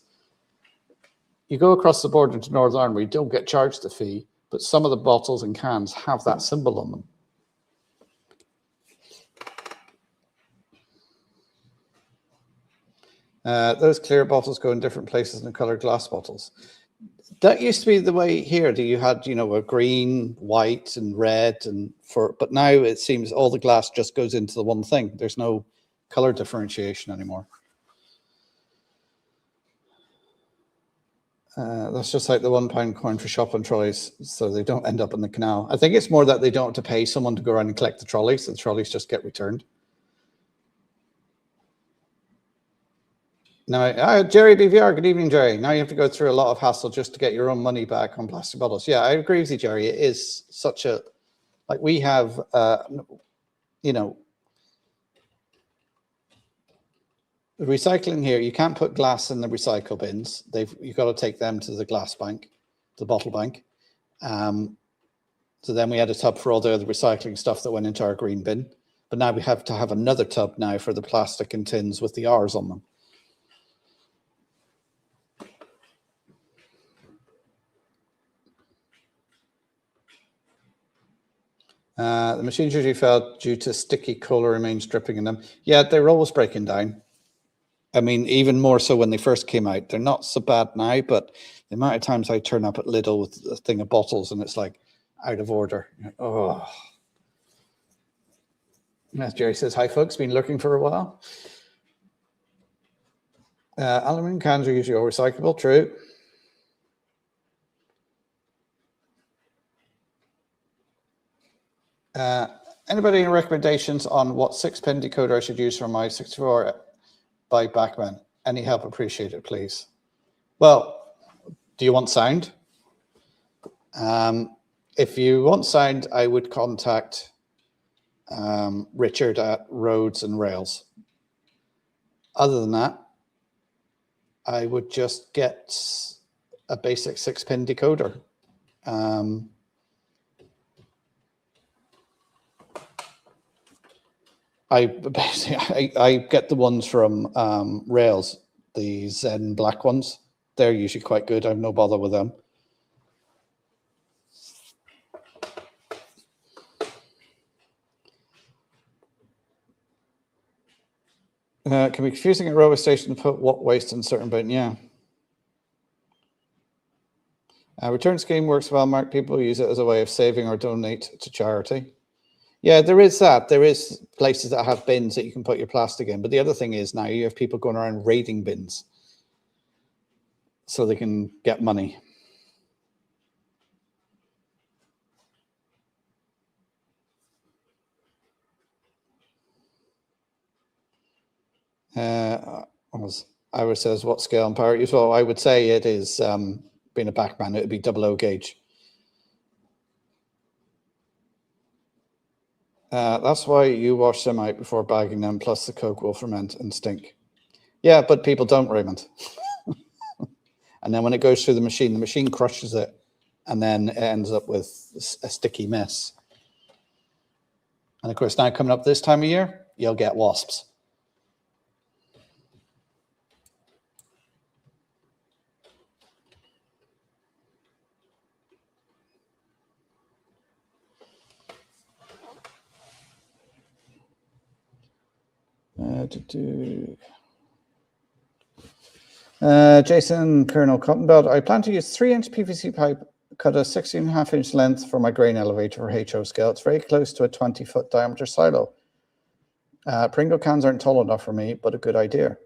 you go across the border into Northern Ireland, where you don't get charged the fee, but some of the bottles and cans have that symbol on them. Those clear bottles go in different places than colored glass bottles. That used to be the way here, that you had, you know, a green, white, and red, but now it seems all the glass just goes into the one thing. There's no color differentiation anymore. That's just like the £1 coin for shopping trolleys, so they don't end up in the canal. I think it's more that they don't have to pay someone to go around and collect the trolleys, so the trolleys just get returned. Now, Jerry BVR, good evening, Jerry. Now you have to go through a lot of hassle just to get your own money back on plastic bottles. Yeah, I agree with you, Jerry. It is such a, like we have, you know, recycling here, you can't put glass in the recycle bins. You've got to take them to the glass bank, the bottle bank. So then we had a tub for all the other recycling stuff that went into our green bin. But now we have to have another tub now for the plastic and tins with the R's on them. The machines usually fail due to sticky cola remains dripping in them. Yeah, they were always breaking down. I mean, even more so when they first came out. They're not so bad now, but the amount of times I turn up at Lidl with a thing of bottles and it's like out of order. Oh. As Jerry says, hi folks, been looking for a while. Aluminum cans are usually all recyclable, true. Anybody any recommendations on what 6-pin decoder I should use for my 64 by Bachmann? Any help appreciated, please. Well, do you want sound? If you want sound, I would contact Richard at Roads and Rails. Other than that, I would just get a basic 6-pin decoder. I get the ones from Rails, the Zen black ones. They're usually quite good. I have no bother with them. Can be confusing at railway station to put what waste in certain bin. Yeah. Return scheme works well, Mark. People use it as a way of saving or donate to charity. Yeah, there is that. There is places that have bins that you can put your plastic in. But the other thing is now you have people going around raiding bins so they can get money. Ira says, what scale and power use? Well, I would say it is, being a Bachmann, it would be 00 gauge. That's why you wash them out before bagging them, plus the Coke will ferment and stink. Yeah, but people don't, Raymond. And then when it goes through the machine crushes it, and then it ends up with a sticky mess. And of course, now coming up this time of year, you'll get wasps. Jason Colonel Cottonbelt, I plan to use 3-inch PVC pipe, cut a 16.5-inch length for my grain elevator for HO scale. It's very close to a 20-foot diameter silo. Pringle cans aren't tall enough for me, but a good idea.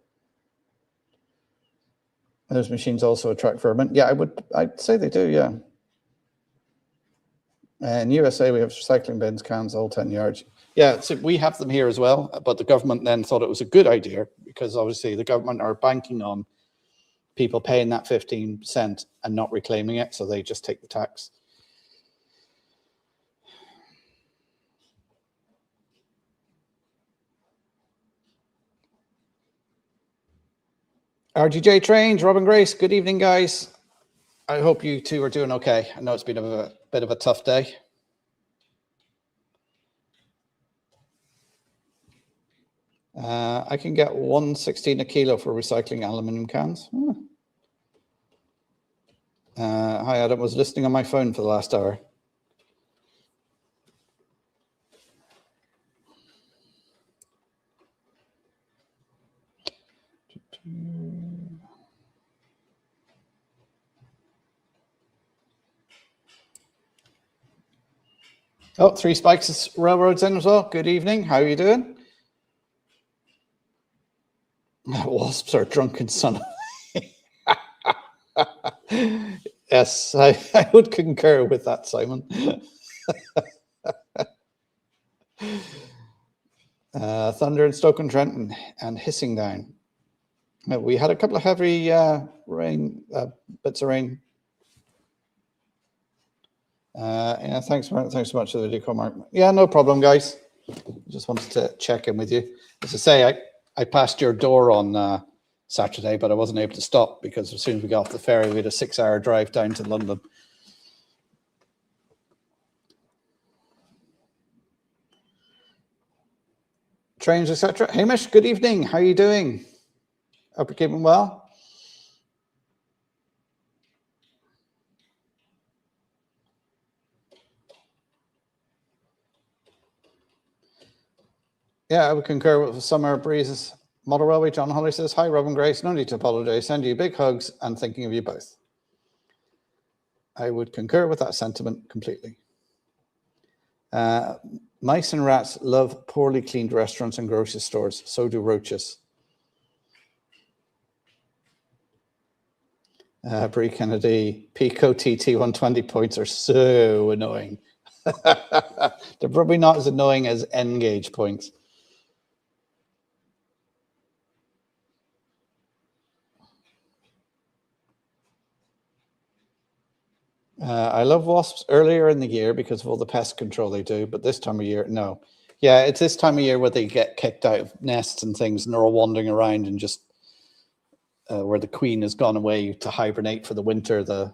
Those machines also attract vermin. Yeah, I'd say they do, yeah. In USA, we have recycling bins, cans, all 10 yards. Yeah, so we have them here as well, but the government then thought it was a good idea because obviously the government are banking on people paying that 15% and not reclaiming it, so they just take the tax. RGJ Trains, Robin Grace, good evening, guys. I hope you two are doing okay. I know it's been a bit of a tough day. I can get $1.16 a kilo for recycling aluminum cans. Hi, Adam. Was listening on my phone for the last hour. Oh, Three Spikes Railroads in as well. Good evening. How are you doing? Wasps are drunken son. Yes, I would concur with that, Simon. Thunder in Stoke-on-Trent and hissing down. We had a couple of heavy rain, bits of rain. Yeah, thanks so much for the video call, Mark. Yeah, no problem, guys. Just wanted to check in with you. As I say, I passed your door on Saturday, but I wasn't able to stop because as soon as we got off the ferry, we had a 6-hour drive down to London. Trains, etc. Hamish, good evening. How are you doing? Hope you're keeping well. Yeah, I would concur with summer breezes. Model Railway, John Holly says, hi, Robin Grace. No need to apologize. Send you big hugs and thinking of you both. I would concur with that sentiment completely. Mice and rats love poorly cleaned restaurants and grocery stores. So do roaches. Brie Kennedy, Pico TT 120 points are so annoying. They're probably not as annoying as N-gauge points. I love wasps earlier in the year because of all the pest control they do, but this time of year, no. Yeah, it's this time of year where they get kicked out of nests and things, and they're all wandering around and just where the queen has gone away to hibernate for the winter, the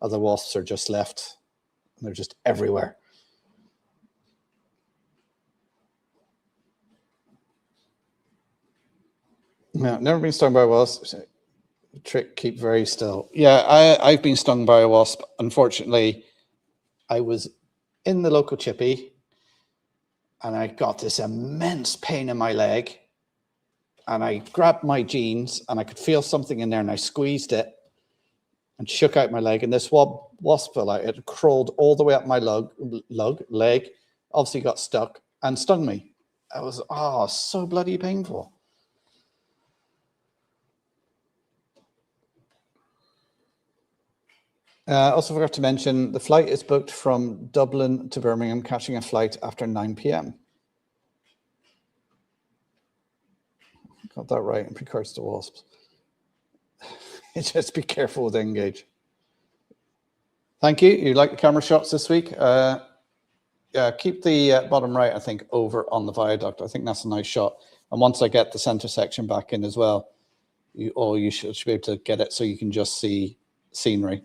other wasps are just left. And they're just everywhere. No, never been stung by wasps. Trick, keep very still. Yeah, I've been stung by a wasp. Unfortunately, I was in the local chippy and I got this immense pain in my leg and I grabbed my jeans and I could feel something in there and I squeezed it and shook out my leg and this wasp fell out. It crawled all the way up my leg, obviously got stuck and stung me. It was, so bloody painful. Also forgot to mention, the flight is booked from Dublin to Birmingham, catching a flight after 9 p.m. Got that right in regards to wasps. Just be careful with N-gauge. Thank you. You like the camera shots this week? Yeah, keep the bottom right, I think, over on the viaduct. I think that's a nice shot. And once I get the center section back in as well, you should be able to get it so you can just see scenery.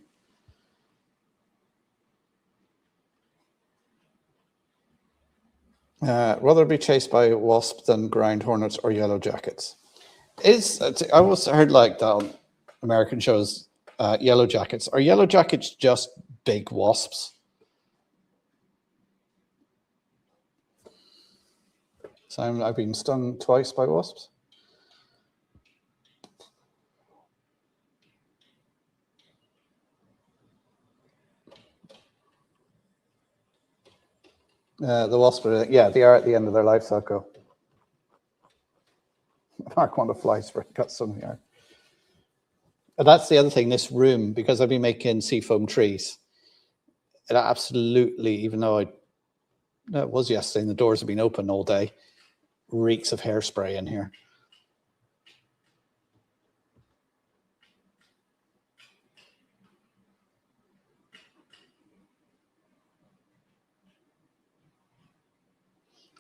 Rather be chased by wasps than ground hornets or yellow jackets. I always heard like that on American shows, yellow jackets. Are yellow jackets just big wasps? So I've been stung twice by wasps. The wasps, they are at the end of their life cycle. Mark wanted fly spray, got some here. But that's the other thing, this room, because I've been making seafoam trees, it absolutely, even though it was yesterday and the doors have been open all day, reeks of hairspray in here.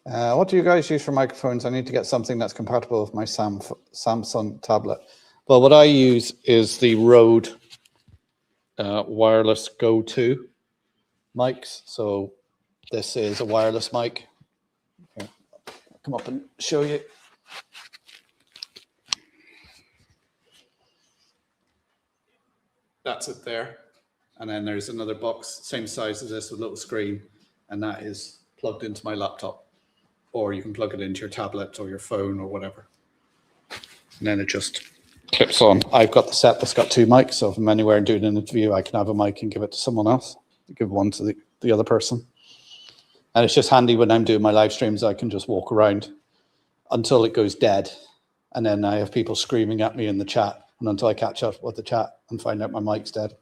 What do you guys use for microphones? I need to get something that's compatible with my Samsung tablet. Well, what I use is the Rode wireless Go 2 mics. So this is a wireless mic. Here, I'll come up and show you. That's it there. And then there's another box, same size as this with a little screen. And that is plugged into my laptop. Or you can plug it into your tablet or your phone or whatever. And then it just clips on. I've got the set that's got 2 mics, so if I'm anywhere and doing an interview, I can have a mic and give it to someone else. Give one to the other person. And it's just handy when I'm doing my live streams, I can just walk around until it goes dead. And then I have people screaming at me in the chat, and until I catch up with the chat and find out my mic's dead.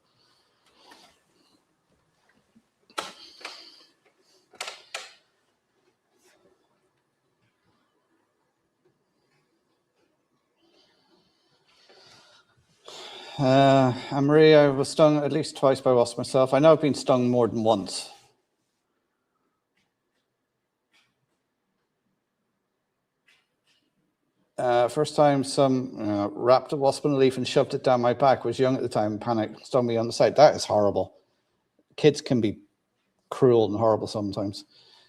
Marie, I was stung at least twice by wasps myself. I know I've been stung more than once. First time some wrapped a wasp in a leaf and shoved it down my back. Was young at the time, panicked, stung me on the side. That is horrible. Kids can be cruel and horrible sometimes.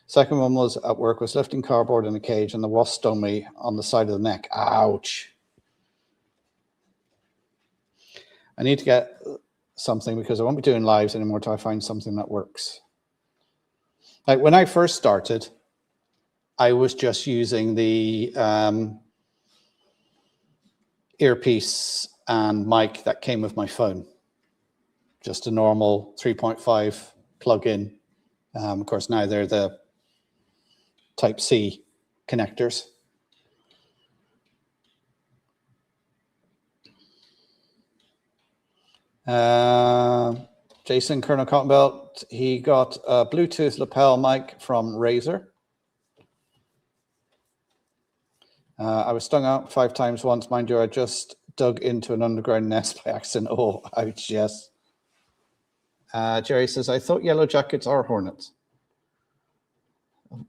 Second one was at work, was lifting cardboard in a cage and the wasp stung me on the side of the neck. Ouch. I need to get something because I won't be doing lives anymore until I find something that works. Like when I first started, I was just using the earpiece and mic that came with my phone. Just a normal 3.5 plug-in. Of course, now they're the Type-C connectors. Jason Colonel Cottonbelt, he got a Bluetooth lapel mic from Razer. I was stung out 5 times once, mind you. I just dug into an underground nest by accident. Oh, ouch, yes. Jerry says, I thought yellow jackets are hornets.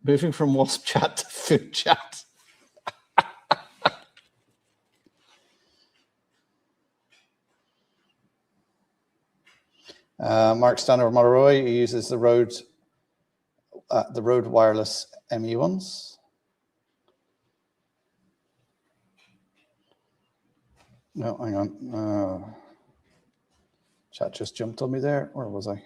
Moving from wasp chat to food chat. Mark Stanner of Monroy, he uses the Rode wireless ME ones. No, hang on. Chat just jumped on me there. Where was I?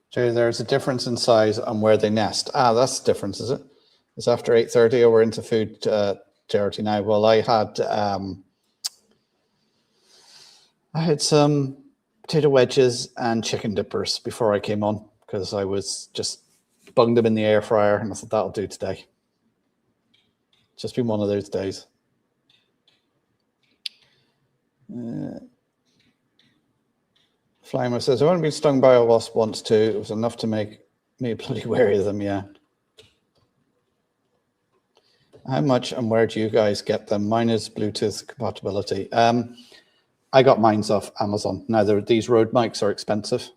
Jerry, there's a difference in size on where they nest. Ah, that's the difference, is it? It's after 8:30 or we're into food charity now. Well, I had some potato wedges and chicken dippers before I came on because I was just bunged them in the air fryer and I thought that'll do today. Just been one of those days. Flymo says, I've only been stung by a wasp once too. It was enough to make me bloody wary of them, yeah. How much and where do you guys get them? Mine is Bluetooth compatibility. I got mine's off Amazon. Now, these Rode mics are expensive.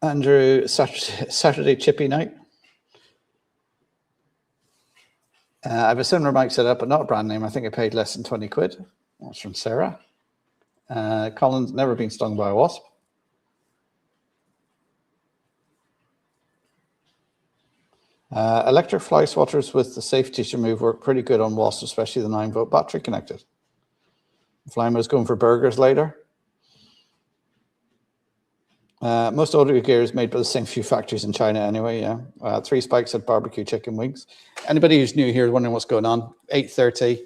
Andrew, Saturday chippy night. I have a similar mic set up, but not a brand name. I think I paid less than 20 quid. That's from Sarah. Colin's never been stung by a wasp. Electric fly swatters with the safe tissue move work pretty good on wasps, especially the 9-volt battery connected. Flymo's going for burgers later. Most audio gear is made by the same few factories in China anyway, yeah. 3 spikes at barbecue chicken wings. Anybody who's new here is wondering what's going on. 8:30,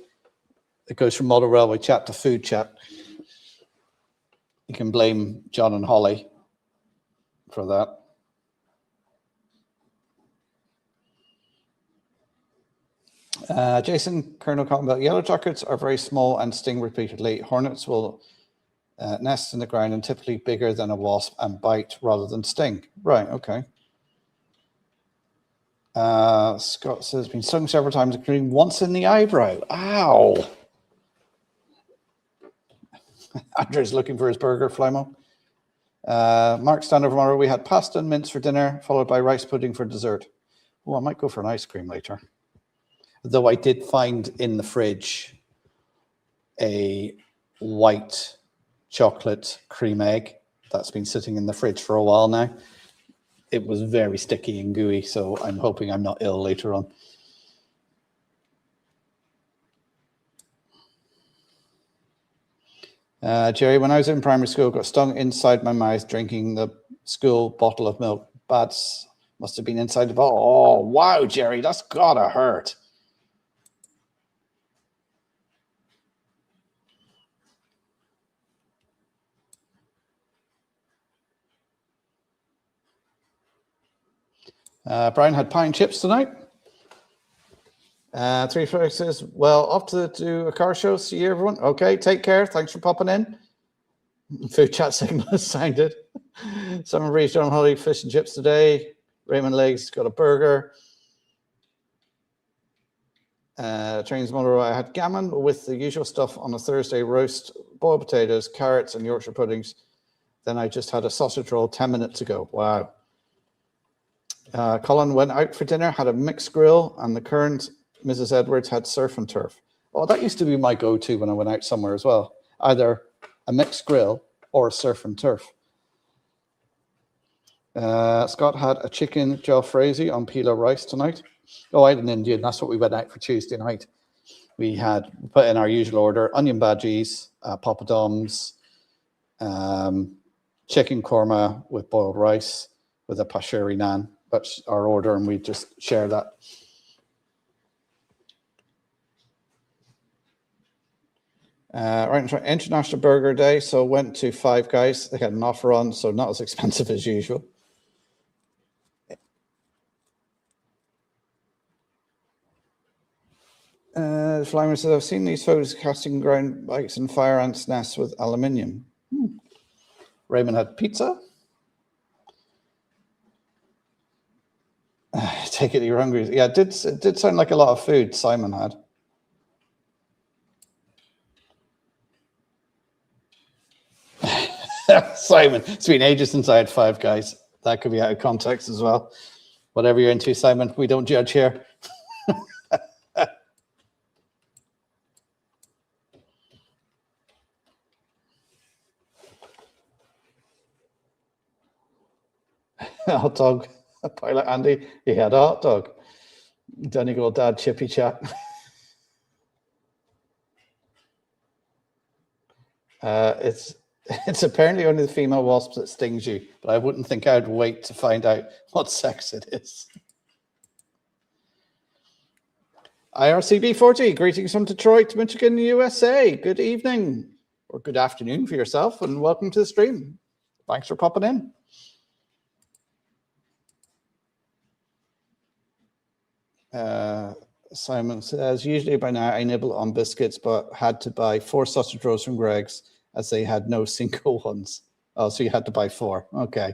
it goes from model railway chat to food chat. You can blame John and Holly for that. Jason, Colonel talking about yellow jackets are very small and sting repeatedly. Hornets will nest in the ground and typically bigger than a wasp and bite rather than sting. Right, okay. Scott says, been stung several times, including once in the eyebrow. Ow! Andrew's looking for his burger, Flymo. Mark Stander from Ottawa, we had pasta and mince for dinner, followed by rice pudding for dessert. Oh, I might go for an ice cream later. Though I did find in the fridge a white chocolate cream egg that's been sitting in the fridge for a while now. It was very sticky and gooey, so I'm hoping I'm not ill later on. Jerry, when I was in primary school, got stung inside my mouth drinking the school bottle of milk. Bats must have been inside the bottle. Oh, wow, Jerry, that's gotta hurt. Brian had pine chips tonight. Three folks says, well, off to do a car show. See you, everyone. Okay, take care. Thanks for popping in. Food chat signal has sounded. Someone reached on holiday fish and chips today. Raymond Legs got a burger. Trains Monroe, I had gammon with the usual stuff on a Thursday roast, boiled potatoes, carrots, and Yorkshire puddings. Then I just had a sausage roll 10 minutes ago. Wow. Colin went out for dinner, had a mixed grill, and the current Mrs. Edwards had surf and turf. Oh, that used to be my go-to when I went out somewhere as well. Either a mixed grill or a surf and turf. Scott had a chicken jalfrezi on pilo rice tonight. Oh, I had an Indian. That's what we went out for Tuesday night. We had put in our usual order: onion bhajis, papadums, chicken korma with boiled rice with a pasheri naan. That's our order, and we just share that. Right, International Burger Day, so went to Five Guys. They had an offer on, so not as expensive as usual. Flymer says, I've seen these photos casting ground bikes and fire ants nests with aluminium. Raymond had pizza. Take it you're hungry. Yeah, it did sound like a lot of food Simon had. Simon, it's been ages since I had Five Guys. That could be out of context as well. Whatever you're into, Simon, we don't judge here. Hot dog. Pilot Andy, he had a hot dog. Donegal Dad chippy chat. It's apparently only the female wasp that stings you, but I wouldn't think I'd wait to find out what sex it is. IRCB40, greetings from Detroit, Michigan, USA. Good evening or good afternoon for yourself, and welcome to the stream. Thanks for popping in. Simon says, usually by now I nibble on biscuits, but had to buy 4 sausage rolls from Greg's as they had no single ones. Oh, so you had to buy 4. Okay.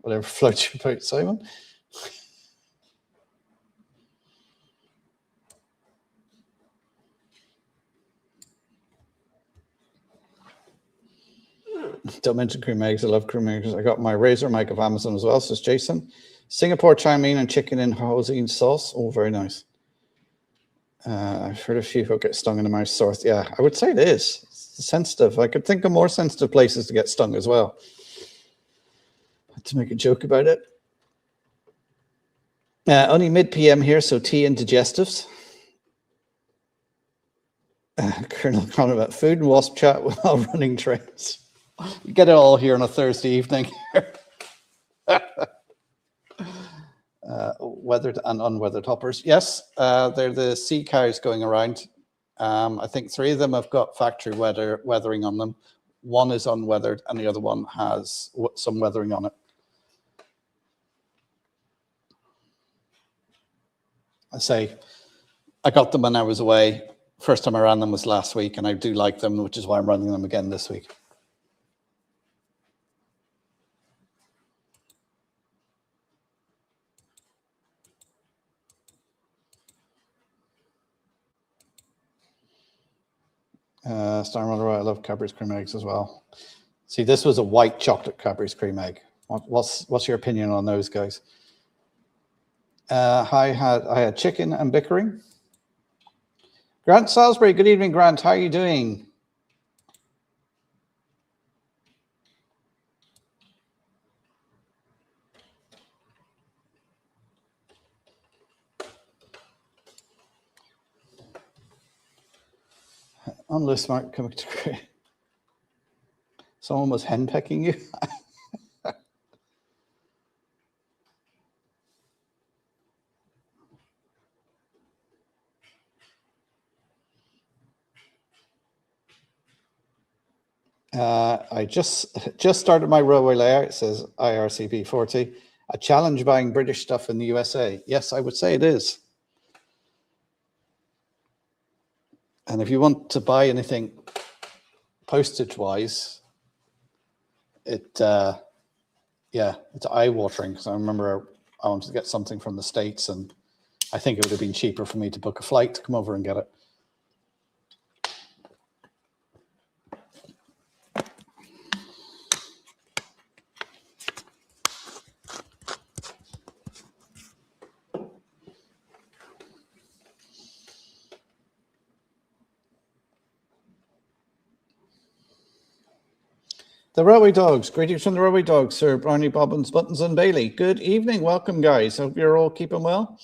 Whatever floats your boat, Simon. Don't mention cream eggs. I love cream eggs. I got my razor mic of Amazon as well, says Jason. Singapore chow mein and chicken in hoisin sauce. Oh, very nice. I've heard a few who get stung in the mouth sore. Yeah, I would say it is. It's sensitive. I could think of more sensitive places to get stung as well. I had to make a joke about it. Only mid-PM here, so tea and digestives. Colonel comment about food and wasp chat while running trains. You get it all here on a Thursday evening. Weathered and unweathered hoppers. Yes, they're the sea cows going around. I think 3 of them have got factory weathering on them. One is unweathered and the other one has some weathering on it. I got them when I was away. First time I ran them was last week, and I do like them, which is why I'm running them again this week. Starmother, I love Cadbury's cream eggs as well. See, this was a white chocolate Cadbury's cream egg. What's your opinion on those guys? I had chicken and bickering. Grant Salisbury, good evening, Grant. How are you doing? Unless smart coming to someone was henpecking you. I just started my railway layout. It says IRCB 40. A challenge buying British stuff in the USA. Yes, I would say it is. And if you want to buy anything postage-wise, it's eye-watering. Because I remember I wanted to get something from the States, and I think it would have been cheaper for me to book a flight to come over and get it. The Railway Dogs, greetings from the Railway Dogs, Sir Brownie, Bobbins, Buttons and Bailey. Good evening, welcome guys. Hope you're all keeping well.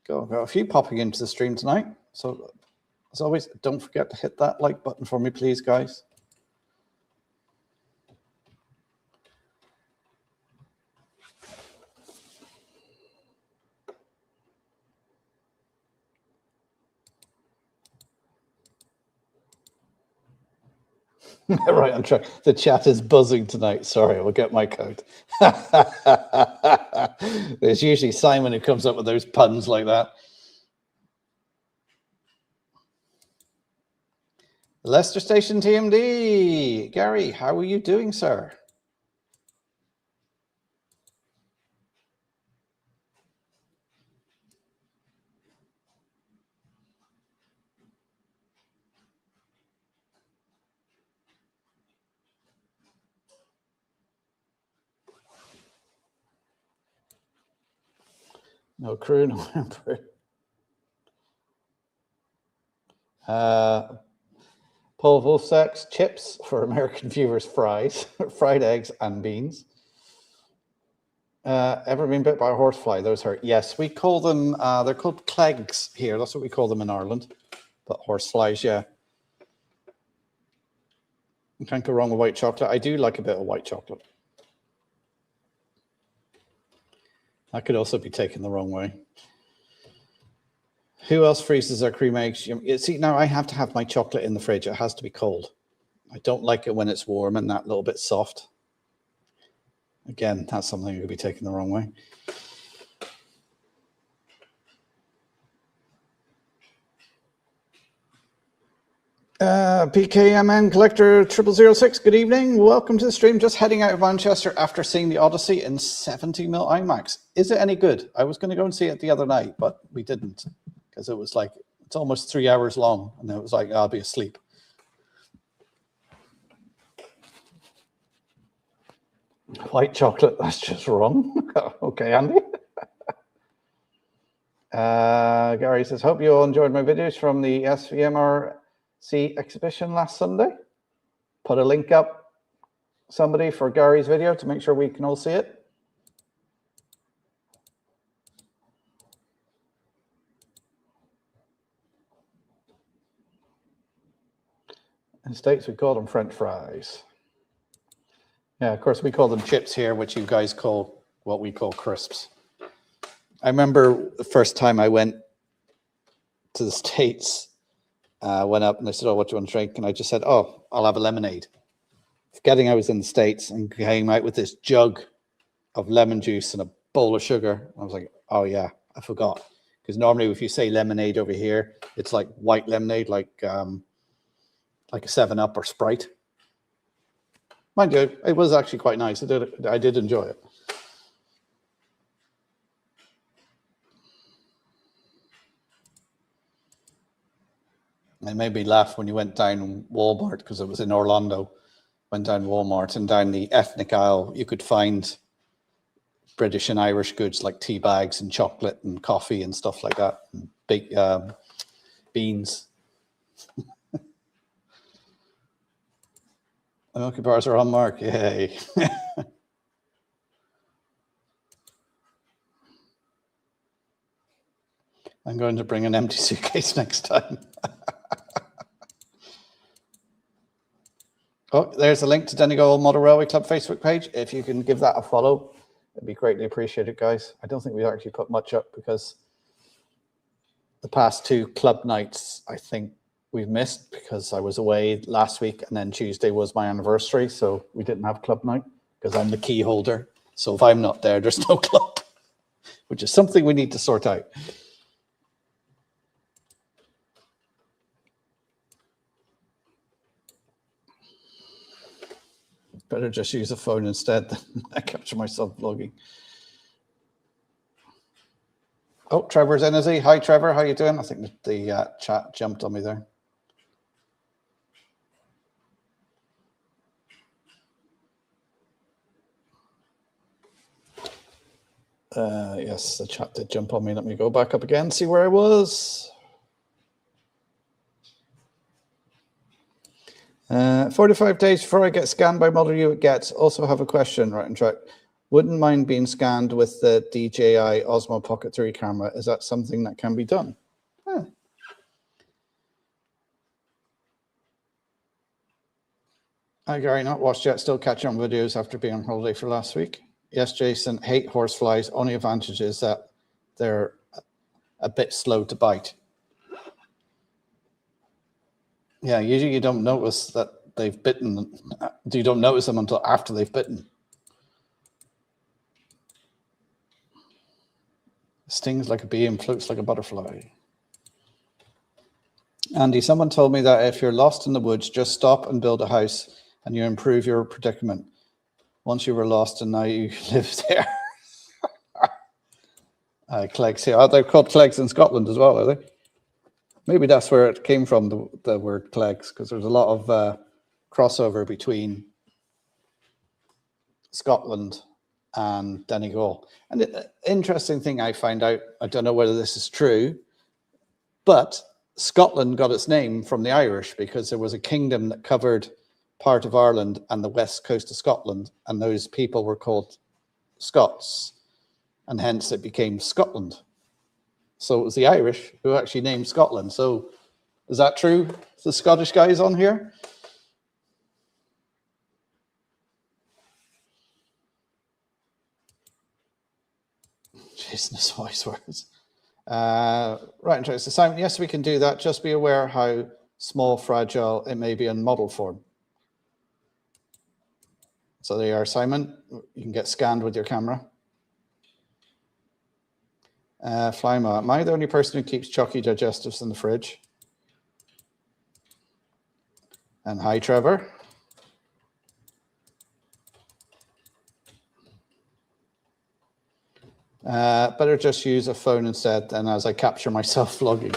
Got a few popping into the stream tonight. So as always, don't forget to hit that like button for me, please, guys. Right on track. The chat is buzzing tonight. Sorry, we'll get my code. There's usually Simon who comes up with those puns like that. Leicester Station TMD. Gary, how are you doing, sir? No crew, no member. Paul Wolfsack's chips for American viewers, fries, fried eggs and beans. Ever been bit by a horsefly? Those hurt. Yes, we call them, they're called clegs here. That's what we call them in Ireland. But horseflies, yeah. You can't go wrong with white chocolate. I do like a bit of white chocolate. That could also be taken the wrong way. Who else freezes their cream eggs? See, now I have to have my chocolate in the fridge. It has to be cold. I don't like it when it's warm and that little bit soft. Again, that's something that could be taken the wrong way. PKMN Collector 0006, good evening. Welcome to the stream. Just heading out of Manchester after seeing the Odyssey in 70mm IMAX. Is it any good? I was going to go and see it the other night, but we didn't because it was like, it's almost 3 hours long. And it was like, I'll be asleep. White chocolate, that's just wrong. Okay, Andy. Gary says, hope you all enjoyed my videos from the SVMRC exhibition last Sunday. Put a link up, somebody, for Gary's video to make sure we can all see it. In the States, we call them French fries. Yeah, of course, we call them chips here, which you guys call what we call crisps. I remember the first time I went to the States, went up and they said, oh, what do you want to drink? And I just said, oh, I'll have a lemonade. Forgetting I was in the States and came out with this jug of lemon juice and a bowl of sugar. I was like, oh yeah, I forgot. Because normally if you say lemonade over here, it's like white lemonade, like a 7-Up or Sprite. Mind you, it was actually quite nice. I did enjoy it. It made me laugh when you went down Walmart, because it was in Orlando. Went down Walmart, and down the ethnic aisle, you could find British and Irish goods like tea bags and chocolate and coffee and stuff like that. And big beans. The Milky Bars are on mark. Yay. I'm going to bring an empty suitcase next time. Oh, there's a link to Donegal Model Railway Club Facebook page. If you can give that a follow, it'd be greatly appreciated, guys. I don't think we actually put much up because the past 2 club nights, I think we've missed because I was away last week, and then Tuesday was my anniversary, so we didn't have club night because I'm the key holder. So if I'm not there, there's no club, which is something we need to sort out. Better just use a phone instead than I capture myself vlogging. Oh, Trevor's in, is he? Hi, Trevor. How you doing? I think the chat jumped on me there. Yes, the chat did jump on me. Let me go back up again, see where I was. 45 days before I get scanned by Model U, it gets. Also have a question, right and track. Wouldn't mind being scanned with the DJI Osmo Pocket 3 camera. Is that something that can be done? Hi, Gary. Not watched yet. Still catching on videos after being on holiday for last week. Yes, Jason. Hate horseflies. Only advantage is that they're a bit slow to bite. Yeah, usually you don't notice that they've bitten. You don't notice them until after they've bitten. Stings like a bee and floats like a butterfly. Andy, someone told me that if you're lost in the woods, just stop and build a house and you improve your predicament. Once you were lost and now you live there. Clegs here. Oh, they're called clegs in Scotland as well, are they? Maybe that's where it came from, the word clegs, because there's a lot of crossover between Scotland and Donegal. And the interesting thing I find out, I don't know whether this is true, but Scotland got its name from the Irish because there was a kingdom that covered part of Ireland and the west coast of Scotland, and those people were called Scots, and hence it became Scotland. So it was the Irish who actually named Scotland. So is that true? The Scottish guys on here? Jason is voice words. Right, interesting. Simon, yes, we can do that. Just be aware how small, fragile it may be in model form. So there you are, Simon. You can get scanned with your camera. Flyma, am I the only person who keeps chalky digestives in the fridge? And hi, Trevor. Better just use a phone instead than as I capture myself vlogging.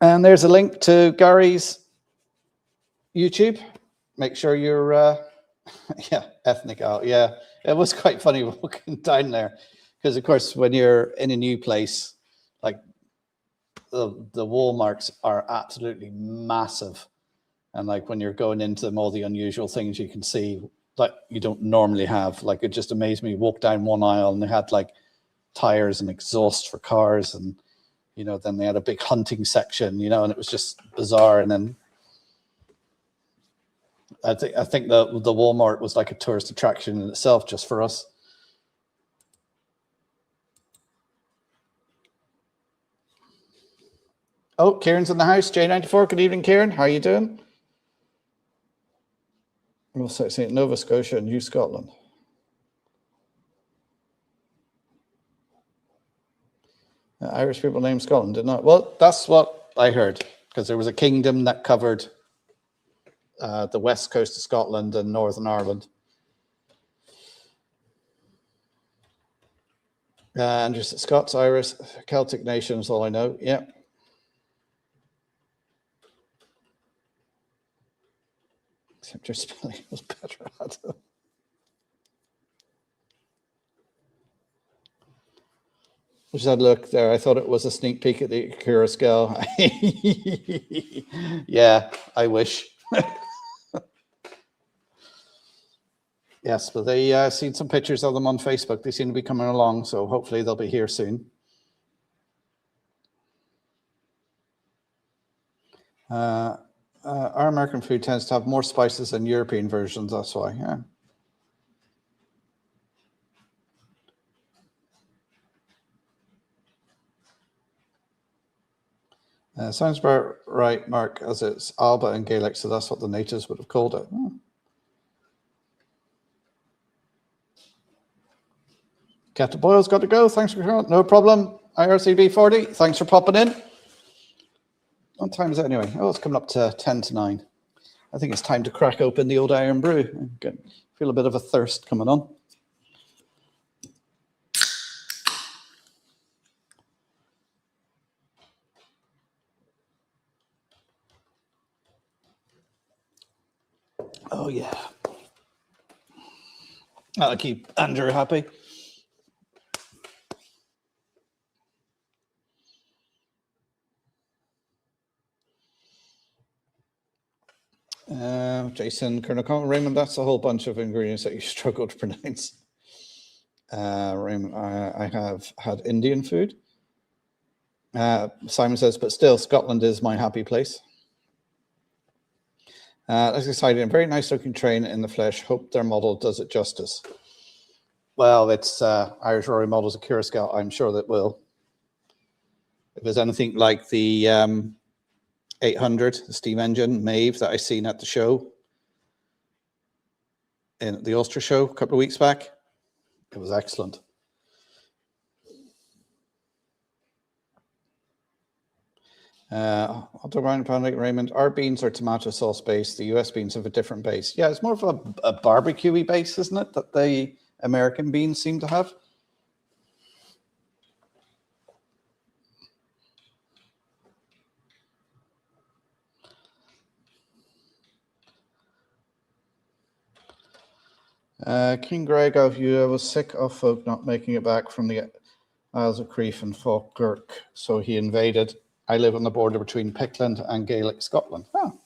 And there's a link to Gary's YouTube. Make sure you're, yeah, ethnic out. Yeah, it was quite funny walking down there because, of course, when you're in a new place, like the Walmarts are absolutely massive. And like when you're going into them, all the unusual things you can see that you don't normally have. Like it just amazed me. Walk down one aisle and they had like tires and exhaust for cars, and you know, then they had a big hunting section, you know, and it was just bizarre. And then I think the Walmart was like a tourist attraction in itself just for us. Oh, Kieran's in the house. J94. Good evening, Kieran. How are you doing? We'll say Nova Scotia and New Scotland. Irish people named Scotland did not. Well, that's what I heard, because there was a kingdom that covered the west coast of Scotland and Northern Ireland. And just Scots, Irish, Celtic nations, all I know. Yeah. Except your spelling was better at it. Just had a look there. I thought it was a sneak peek at the Acura scale. Yeah, I wish. Yes, but they seen some pictures of them on Facebook. They seem to be coming along, so hopefully they'll be here soon. Our American food tends to have more spices than European versions. That's why. Yeah. Sounds about right, Mark, as it's Alba in Gaelic, so that's what the natives would have called it. Captain Boyle's got to go. Thanks for coming. No problem. IRCB 40. Thanks for popping in. What time is it anyway? Oh, it's coming up to 10 to 9. I think it's time to crack open the old iron brew. Feel a bit of a thirst coming on. Oh, yeah. That'll keep Andrew happy. Jason Kernicon, Raymond, that's a whole bunch of ingredients that you struggle to pronounce. Raymond, I have had Indian food. Simon says, but still, Scotland is my happy place. That's exciting. A very nice looking train in the flesh. Hope their model does it justice. Well, it's Irish Railway Models of Curascout. I'm sure that will. If there's anything like the 800, the steam engine, Maeve, that I seen at the show, in the Ulster show a couple of weeks back, it was excellent. Raymond, our beans are tomato sauce based. The US beans have a different base. Yeah, it's more of a barbecue-y base, isn't it, that the American beans seem to have? King Greg of you was sick of folk not making it back from the Isles of Crieff and Falkirk, so he invaded. I live on the border between Pickland and Gaelic Scotland. Oh.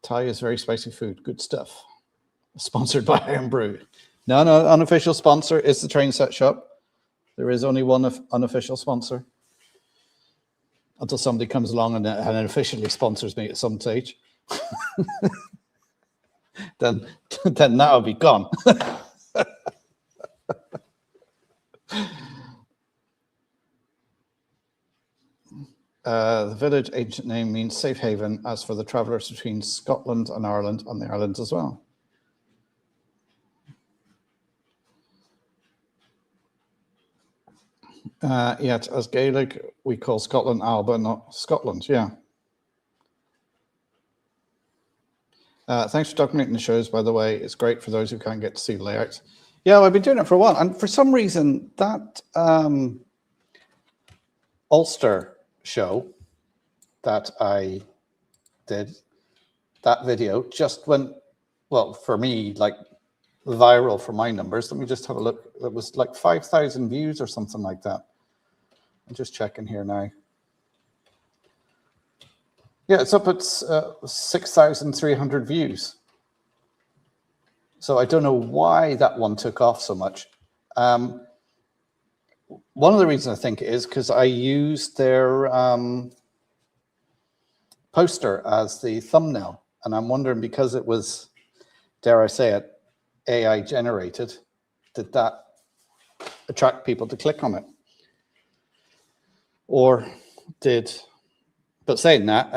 Thai is very spicy food. Good stuff. Sponsored by Iron Brew. No, unofficial sponsor is the Train Set Shop. There is only one unofficial sponsor. Until somebody comes along and officially sponsors me at some stage. then that'll be gone. The village ancient name means safe haven, as for the travellers between Scotland and Ireland, and the islands as well. Yet, as Gaelic, we call Scotland Alba, not Scotland. Yeah. Thanks for documenting the shows, by the way. It's great for those who can't get to see the layouts. Yeah, I've been doing it for a while, and for some reason, that Ulster show that I did, that video just went, well, for me, like viral for my numbers. Let me just have a look. It was like 5,000 views or something like that. I'm just checking here now. Yeah, it's up at 6,300 views. So I don't know why that one took off so much. One of the reasons I think is because I used their poster as the thumbnail. And I'm wondering, because it was, dare I say it, AI generated, did that attract people to click on it? Or did But saying that,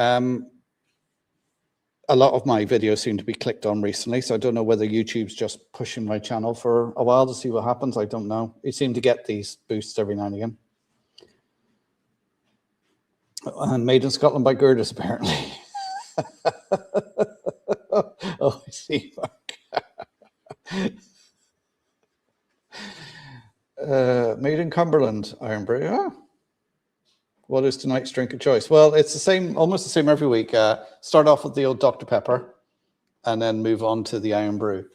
a lot of my videos seem to be clicked on recently, so I don't know whether YouTube's just pushing my channel for a while to see what happens. I don't know. You seem to get these boosts every now and again. And made in Scotland by Girders, apparently. Oh, I see, Mark. Made in Cumberland, Iron Brew. Yeah. What is tonight's drink of choice? Well, it's the same, almost the same every week. Start off with the old Dr. Pepper and then move on to the Iron Brew.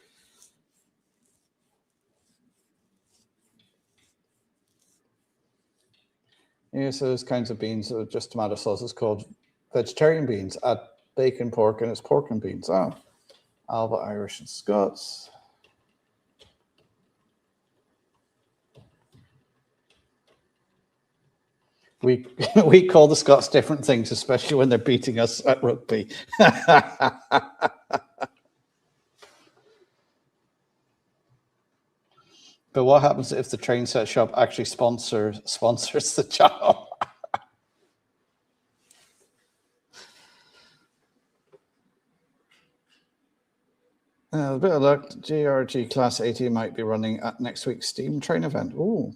Yes, those kinds of beans are just tomato sauce. It's called vegetarian beans. Add bacon, pork, and it's pork and beans. Oh, Alba, Irish, and Scots. We call the Scots different things, especially when they're beating us at rugby. But what happens if the train set shop actually sponsors the channel? A bit of luck. GRG Class 80 might be running at next week's Steam train event. Ooh.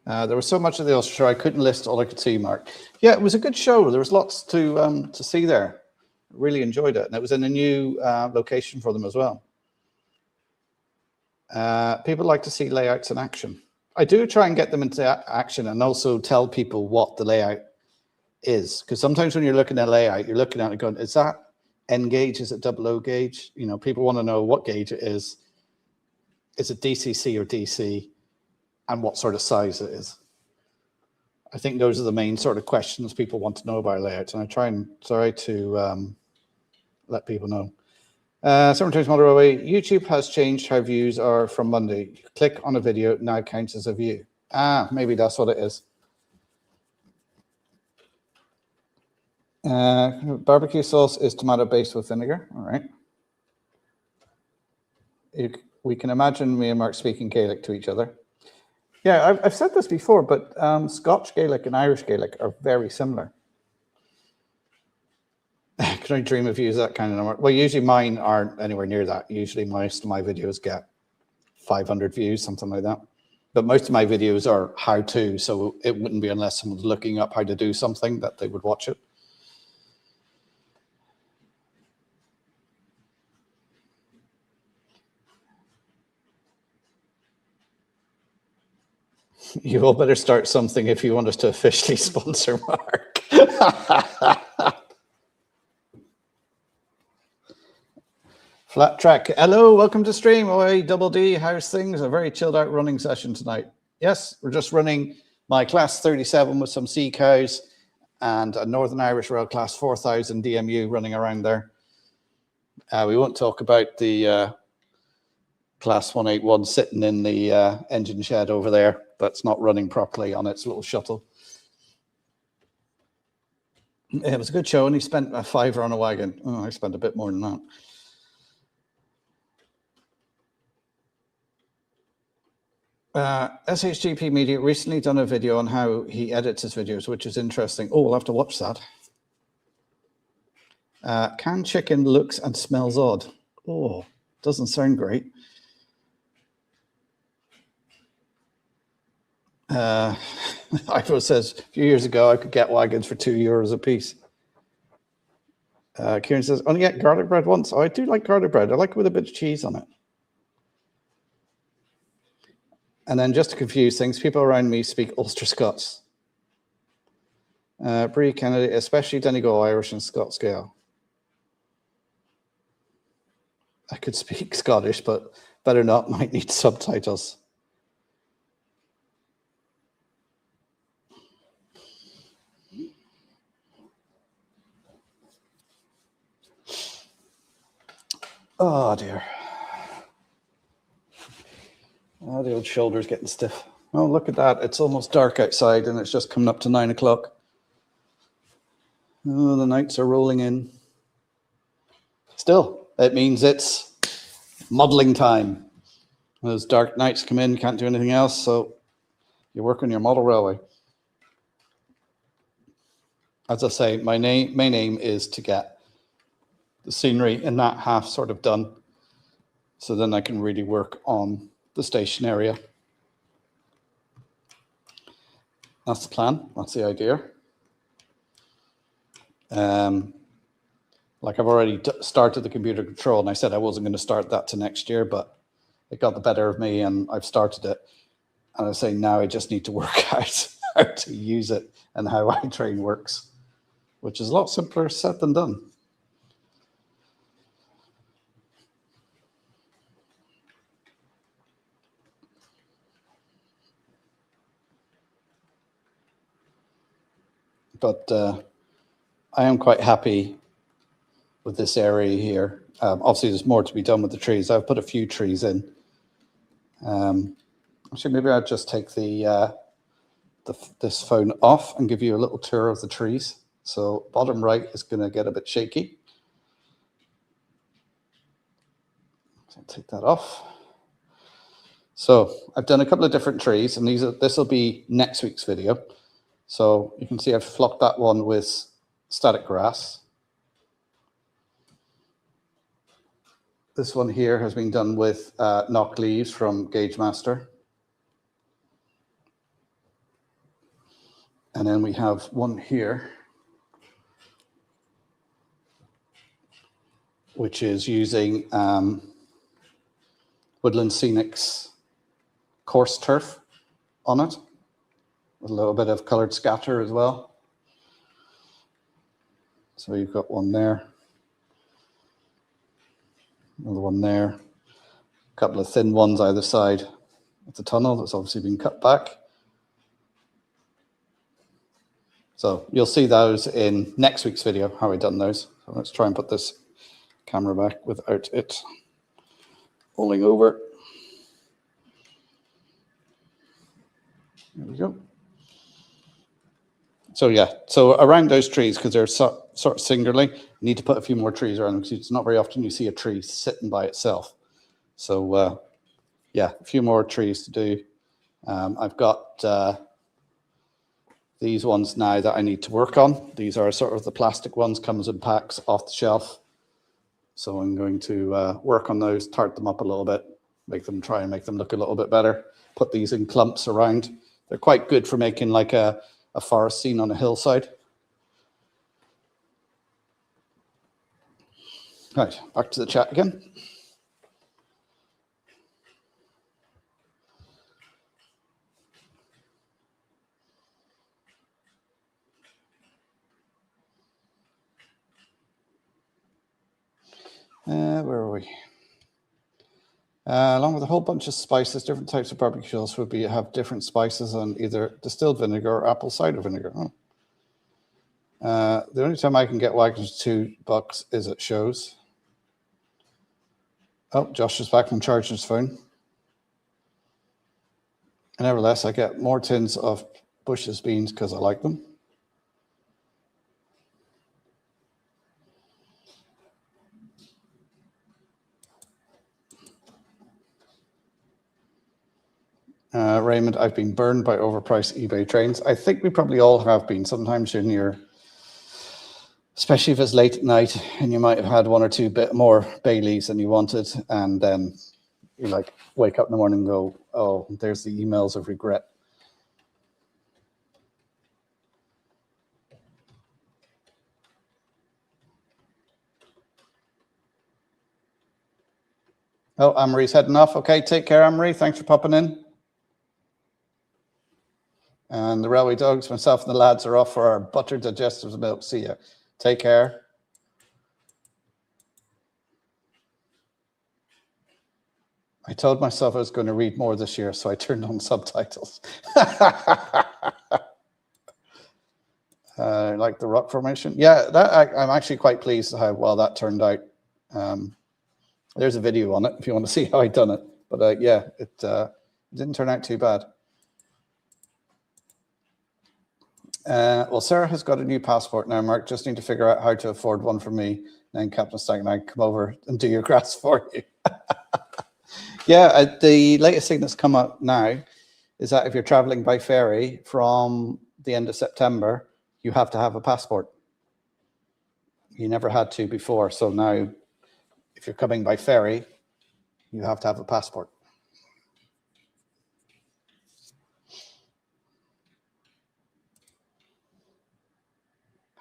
There was so much of the Ulster show I couldn't list all I could see, Mark. Yeah, it was a good show. There was lots to see there. Really enjoyed it, and it was in a new location for them as well. People like to see layouts in action. I do try and get them into action and also tell people what the layout is, because sometimes when you're looking at a layout, you're looking at it going, is that N gauge? Is it double O gauge? You know, people want to know what gauge it is. Is it DCC or DC? And what sort of size it is. I think those are the main sort of questions people want to know about layouts, and I try to let people know. Sometimes Motorway, YouTube has changed how views are from Monday. You click on a video, now counts as a view. Ah, maybe that's what it is. Barbecue sauce is tomato based with vinegar. All right. We can imagine me and Mark speaking Gaelic to each other. Yeah, I've said this before, but Scotch Gaelic and Irish Gaelic are very similar. Can I dream of you as that kind of number? Well, usually mine aren't anywhere near that. Usually most of my videos get 500 views, something like that. But most of my videos are how-to, so it wouldn't be unless someone's looking up how to do something that they would watch it. You all better start something if you want us to officially sponsor Mark. Flat Track. Hello, welcome to stream. OA Double D, how's things? A very chilled out running session tonight. Yes, we're just running my class 37 with some sea cows and a Northern Irish Rail class 4000 DMU running around there. We won't talk about the class 181 sitting in the engine shed over there that's not running properly on its little shuttle. It was a good show, and he spent a £5 on a wagon. Oh, I spent a bit more than that. SHGP Media recently done a video on how he edits his videos, which is interesting. Oh, we'll have to watch that. Canned chicken looks and smells odd. Oh, doesn't sound great. Ivo says, a few years ago, I could get wagons for €2 a piece. Kieran says, only get garlic bread once. Oh, I do like garlic bread. I like it with a bit of cheese on it. And then just to confuse things, people around me speak Ulster Scots. Brie Kennedy, especially Donegal Irish and Scots Gael. I could speak Scottish, but better not, might need subtitles. Oh dear. Oh, the old shoulder's getting stiff. Oh, look at that. It's almost dark outside and it's just coming up to 9 o'clock. Oh, the nights are rolling in. Still, it means it's modelling time. Those dark nights come in, can't do anything else, so you work on your model railway. As I say, my main aim is to get the scenery in that half sort of done, so then I can really work on the station area. That's the plan. That's the idea. Like I've already started the computer control, and I said I wasn't going to start that to next year, but it got the better of me and I've started it. And I say now I just need to work out how to use it and how iTrain works, which is a lot simpler said than done. But I am quite happy with this area here. Obviously, there's more to be done with the trees. I've put a few trees in. Actually, maybe I'll just take this phone off and give you a little tour of the trees. So bottom right is going to get a bit shaky. So I'll take that off. So I've done a couple of different trees, and this will be next week's video. So you can see I've flocked that one with static grass. This one here has been done with knock leaves from Gauge Master. And then we have one here, which is using Woodland Scenic's coarse turf on it, with a little bit of coloured scatter as well. So you've got one there, another one there, a couple of thin ones either side of the tunnel that's obviously been cut back. So you'll see those in next week's video, how I've done those. So let's try and put this camera back without it rolling over. There we go. So yeah, so around those trees, because they're sort of singularly, you need to put a few more trees around them, because it's not very often you see a tree sitting by itself. So yeah, a few more trees to do. I've got these ones now that I need to work on. These are sort of the plastic ones, comes in packs off the shelf. So I'm going to work on those, tart them up a little bit, try and make them look a little bit better. Put these in clumps around. They're quite good for making like a forest scene on a hillside. Right, back to the chat again. Where are we? Along with a whole bunch of spices, different types of barbecue sauce would have different spices on either distilled vinegar or apple cider vinegar. Oh. The only time I can get Wagner's $2 is at shows. Oh, Josh is back from charging his phone. Nevertheless, I get more tins of Bush's beans because I like them. Raymond, I've been burned by overpriced eBay trains. I think we probably all have been. Sometimes in your, especially if it's late at night and you might have had one or two bit more Baileys than you wanted, and then you like wake up in the morning and go, oh, there's the emails of regret. Oh, Anne-Marie's heading off. Okay, take care, Anne-Marie. Thanks for popping in. And the railway dogs, myself and the lads are off for our buttered digestives milk. See ya. Take care. I told myself I was going to read more this year, so I turned on subtitles. Like the rock formation. Yeah, I'm actually quite pleased how well that turned out. There's a video on it if you want to see how I done it. But yeah, it didn't turn out too bad. Well, Sarah has got a new passport now, Mark. Just need to figure out how to afford one for me. Then Captain Stag and I come over and do your grass for you. Yeah, the latest thing that's come up now is that if you're traveling by ferry from the end of September, you have to have a passport. You never had to before. So now, if you're coming by ferry, you have to have a passport.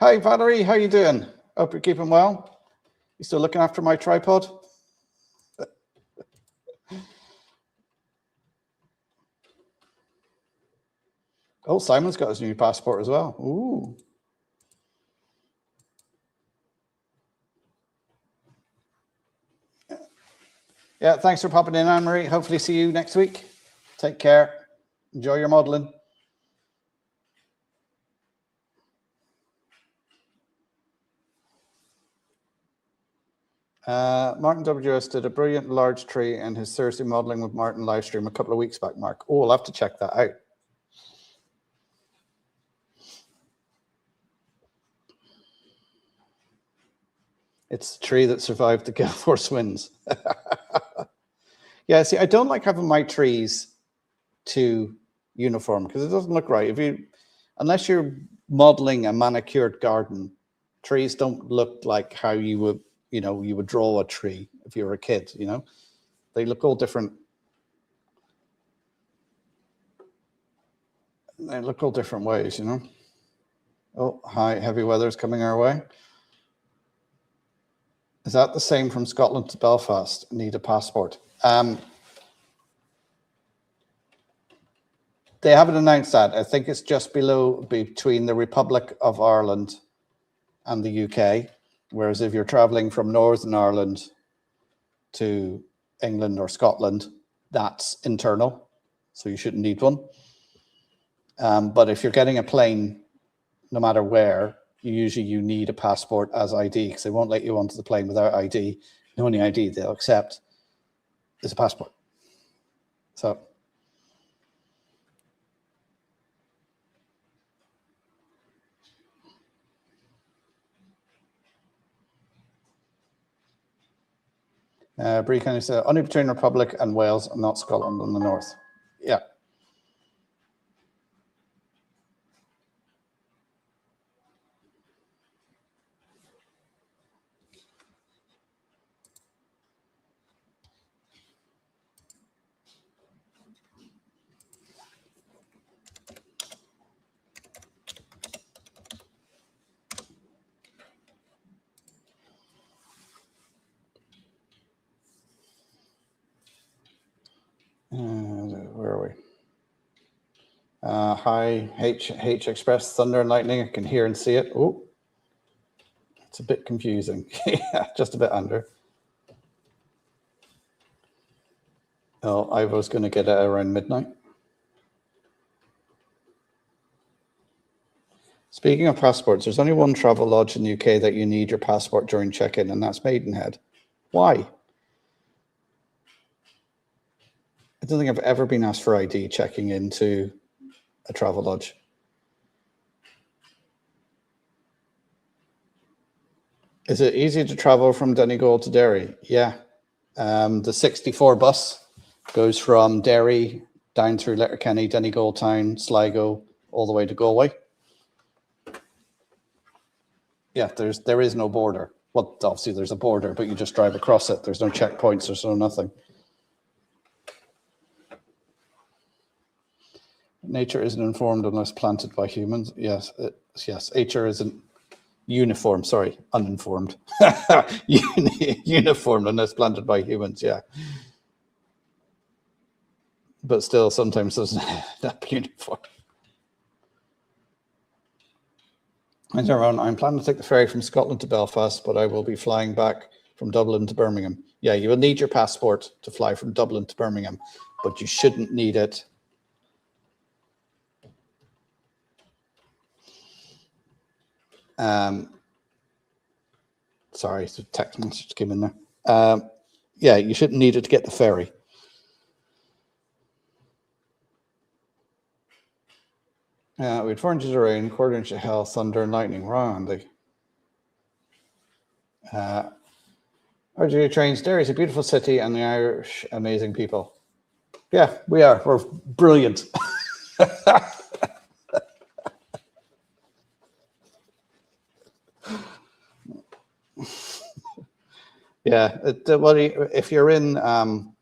Hi, Valerie. How you doing? Hope you're keeping well. You still looking after my tripod? Oh, Simon's got his new passport as well. Ooh. Yeah, thanks for popping in, Anne-Marie. Hopefully see you next week. Take care. Enjoy your modeling. Martin WS did a brilliant large tree in his Thursday modeling with Martin livestream a couple of weeks back, Mark. Oh, I'll have to check that out. It's the tree that survived the Gale Force winds. Yeah, see, I don't like having my trees too uniform because it doesn't look right. Unless you're modeling a manicured garden, trees don't look like how you would, you would draw a tree if you were a kid, They look all different. They look all different ways, Oh, hi, heavy weather's coming our way. Is that the same from Scotland to Belfast? Need a passport? They haven't announced that. I think it's just between the Republic of Ireland and the UK. Whereas if you're traveling from Northern Ireland to England or Scotland, that's internal. So you shouldn't need one. But if you're getting a plane, no matter where, you need a passport as ID because they won't let you onto the plane without ID. The only ID they'll accept is a passport. So. Brie County said, only between Republic and Wales and not Scotland in the north. Yeah. Where are we? Hi, H Express, Thunder and Lightning. I can hear and see it. Oh, it's a bit confusing. Yeah, just a bit under. Oh, I was going to get it around midnight. Speaking of passports, there's only one travel lodge in the UK that you need your passport during check-in, and that's Maidenhead. Why? I don't think I've ever been asked for ID checking into a travel lodge. Is it easy to travel from Donegal to Derry? Yeah. The 64 bus goes from Derry down through Letterkenny, Donegal Town, Sligo, all the way to Galway. Yeah, there is no border. Well, obviously there's a border, but you just drive across it. There's no checkpoints, there's no nothing. Nature isn't informed unless planted by humans. Yes, yes. Nature isn't uniform. Sorry, uninformed. Uniformed unless planted by humans. Yeah, but still, sometimes doesn't that uniform. I'm planning to take the ferry from Scotland to Belfast, but I will be flying back from Dublin to Birmingham. Yeah, you will need your passport to fly from Dublin to Birmingham, but you shouldn't need it. Sorry, the text message came in there. Yeah, you shouldn't need it to get the ferry. We had 4 inches of rain, 1/4 inch of hail, thunder and lightning. Wrong, Andy. How do you trains? Derry's a beautiful city and the Irish amazing people. Yeah, we are. We're brilliant. Yeah, well, if you're in, I'm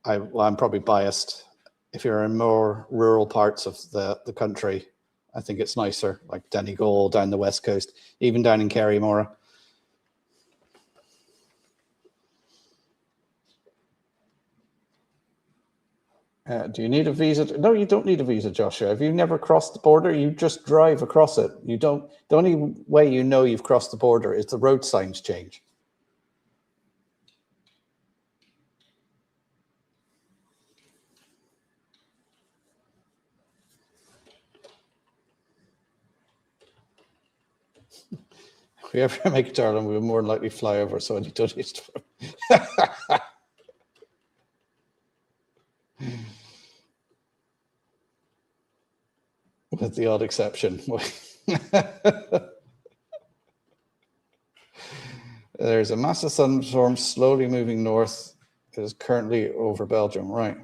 probably biased. If you're in more rural parts of the country, I think it's nicer, like Donegal down the west coast, even down in Kerry, Mora. Do you need a visa? No, you don't need a visa, Joshua. If you've never crossed the border, you just drive across it. You don't. The only way you know you've crossed the border is the road signs change. If we ever make it to Ireland, we will more than likely fly over, so I need to with the odd exception. There's a massive thunderstorm slowly moving north. It is currently over Belgium, right?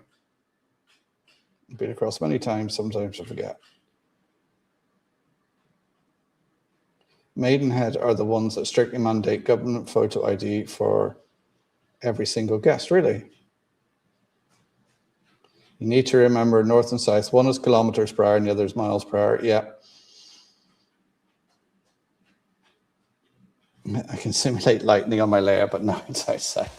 Been across many times, sometimes I forget. Maidenhead are the ones that strictly mandate government photo ID for every single guest, really? You need to remember north and south. One is kilometers per hour and the other is miles per hour. Yeah. I can simulate lightning on my layer, but not it's outside.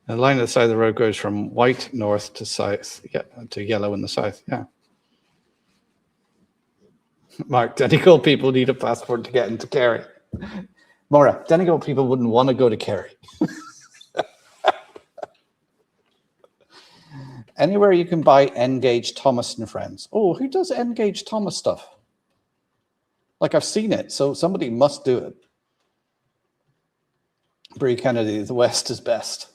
The line of the side of the road goes from white north to south, yeah, to yellow in the south. Yeah. Mark, Donegal people need a passport to get into Kerry. Maura, Donegal people wouldn't want to go to Kerry. Anywhere you can buy Engage Thomas and Friends. Oh, who does Engage Thomas stuff? Like, I've seen it, so somebody must do it. Brie Kennedy, the West is best.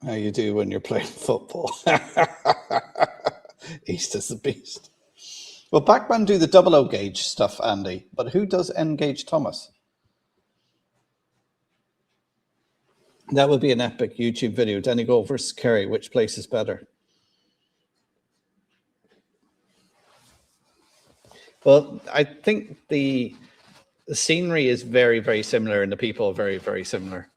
How you do when you're playing football. East is the beast. Well, Backman do the 00 gauge stuff, Andy, but who does Engage Thomas? That would be an epic YouTube video. Donegal versus Kerry, which place is better? Well, I think the scenery is very, very similar and the people are very, very similar.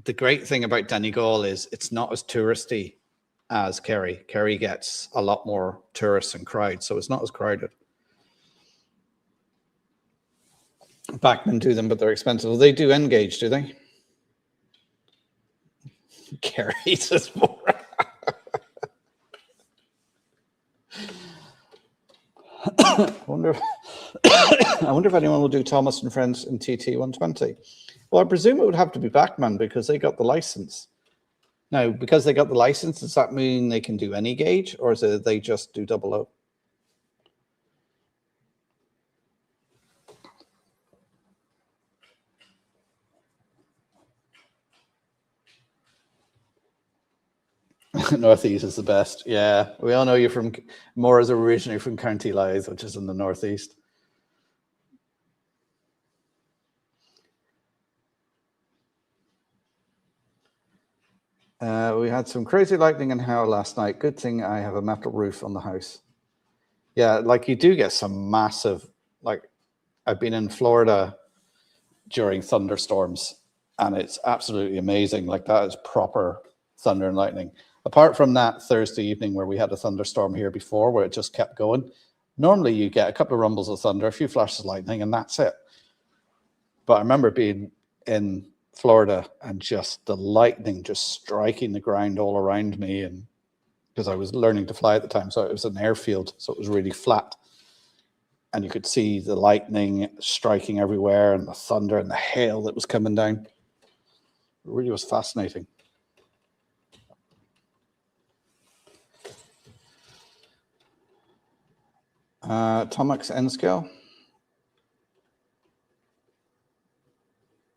The great thing about Donegal is it's not as touristy as Kerry. Kerry gets a lot more tourists and crowds, so it's not as crowded. Backmen do them, but they're expensive. Well, they do Engage, do they? Kerry says more. I wonder if anyone will do Thomas and Friends in TT 120. Well, I presume it would have to be Backman because they got the license. Now, because they got the license, does that mean they can do any gauge, or is it they just do 00? Northeast is the best. Yeah, we all know you're from Mora's originally from County Louth, which is in the northeast. We had some crazy lightning and hail last night. Good thing I have a metal roof on the house. Yeah, like you do get some massive, like I've been in Florida during thunderstorms and it's absolutely amazing. Like that is proper thunder and lightning. Apart from that Thursday evening where we had a thunderstorm here before where it just kept going. Normally you get a couple of rumbles of thunder, a few flashes of lightning, and that's it. But I remember being in Florida and just the lightning just striking the ground all around me, and because I was learning to fly at the time, so it was an airfield, so it was really flat, and you could see the lightning striking everywhere and the thunder and the hail that was coming down. really was fascinating. Tomahawk's N scale.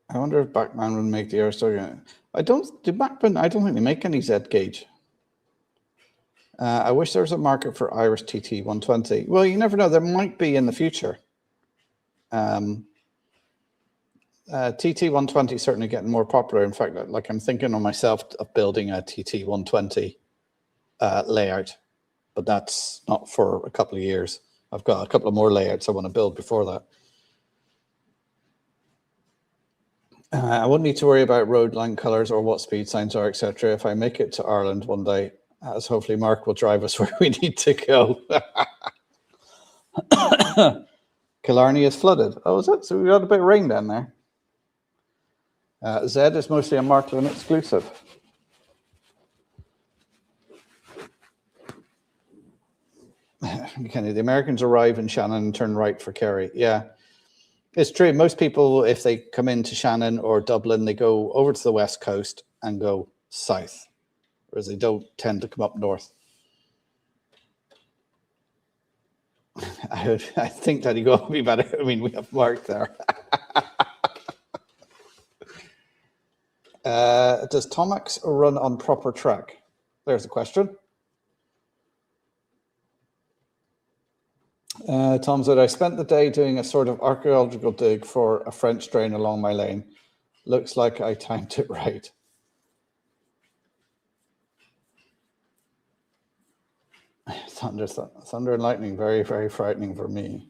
I wonder if Bachmann would make the Aristotle. I don't think they make any Z gauge. I wish there was a market for Irish TT 120. Well, you never know. There might be in the future. TT 120 is certainly getting more popular. In fact, like I'm thinking of myself of building a TT 120 layout, but that's not for a couple of years. I've got a couple of more layouts I want to build before that. I wouldn't need to worry about road line colors or what speed signs are, etc. If I make it to Ireland one day, as hopefully Mark will drive us where we need to go. Killarney is flooded. Oh, is it? So we got a bit of rain down there. Z is mostly a Markland exclusive. Kenny, the Americans arrive in Shannon and turn right for Kerry. Yeah. It's true. Most people, if they come into Shannon or Dublin, they go over to the west coast and go south, whereas they don't tend to come up north. I think that you go be better. I mean, we have Mark there. Does Tomax run on proper track? There's a question. Tom said, I spent the day doing a sort of archaeological dig for a French drain along my lane. Looks like I timed it right. Thunder and lightning, very, very frightening for me.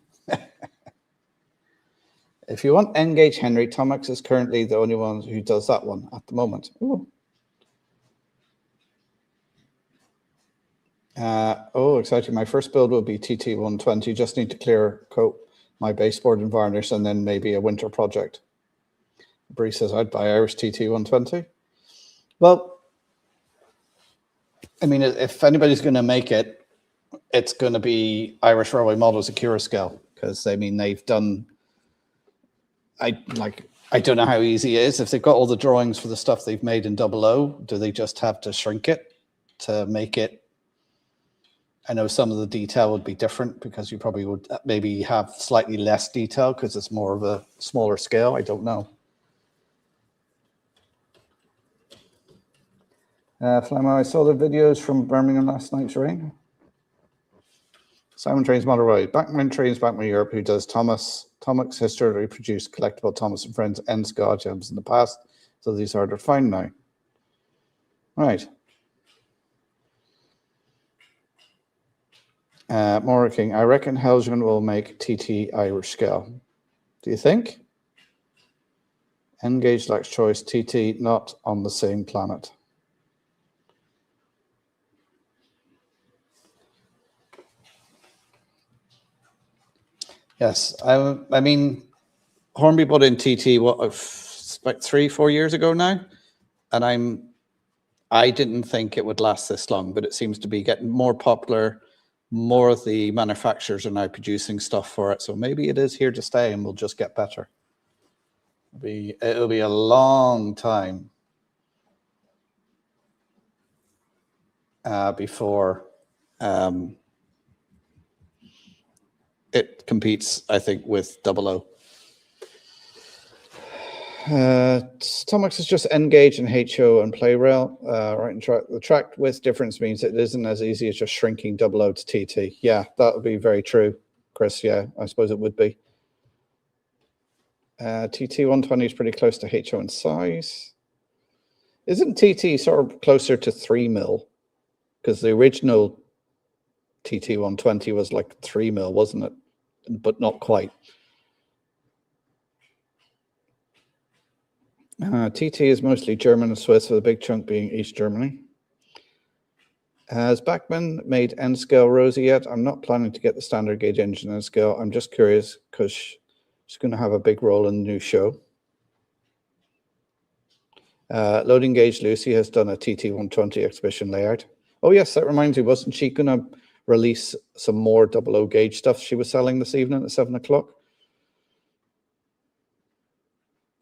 If you want N-gauge Henry, Tomax is currently the only one who does that one at the moment. Ooh. Oh, exciting. My first build will be TT 120. Just need to clear coat my baseboard and varnish and then maybe a winter project. Bree says I'd buy Irish TT 120. Well, I mean, if anybody's going to make it, it's going to be Irish Railway Models Acura scale, because I mean, they've done, I don't know how easy it is. If they've got all the drawings for the stuff they've made in 00, do they just have to shrink it to make it? I know some of the detail would be different because you probably would maybe have slightly less detail because it's more of a smaller scale. I don't know. Flamo, I saw the videos from Birmingham last night's rain. Simon Trains Model Road. Backman Trains Backman Europe, who does Thomas historically produced collectible Thomas and Friends and Scar gems in the past. So these are harder to find now. Right. Maura King, I reckon Helgen will make TT Irish scale. Do you think? N-gauge lacks choice, TT not on the same planet. Yes, I mean, Hornby bought in TT like 3-4 years ago now, and I didn't think it would last this long, but it seems to be getting more popular. More of the manufacturers are now producing stuff for it, so maybe it is here to stay, and we'll just get better. It'll be a long time before it competes, I think, with 00. Tomax is just N-gauge and HO and play rail. Right, and the track width difference means it isn't as easy as just shrinking 00 to TT. Yeah, that would be very true, Chris. Yeah, I suppose it would be. TT 120 is pretty close to HO in size. Isn't TT sort of closer to 3 mil? Because the original TT 120 was like 3 mil, wasn't it? But not quite. TT is mostly German and Swiss, with a big chunk being East Germany. Has Bachmann made N-scale Rosie yet? I'm not planning to get the standard gauge engine N-scale. I'm just curious because she's going to have a big role in the new show. Loading Gauge Lucy has done a TT 120 exhibition layout. Oh yes, that reminds me, wasn't she going to release some more 00 gauge stuff she was selling this evening at 7 o'clock?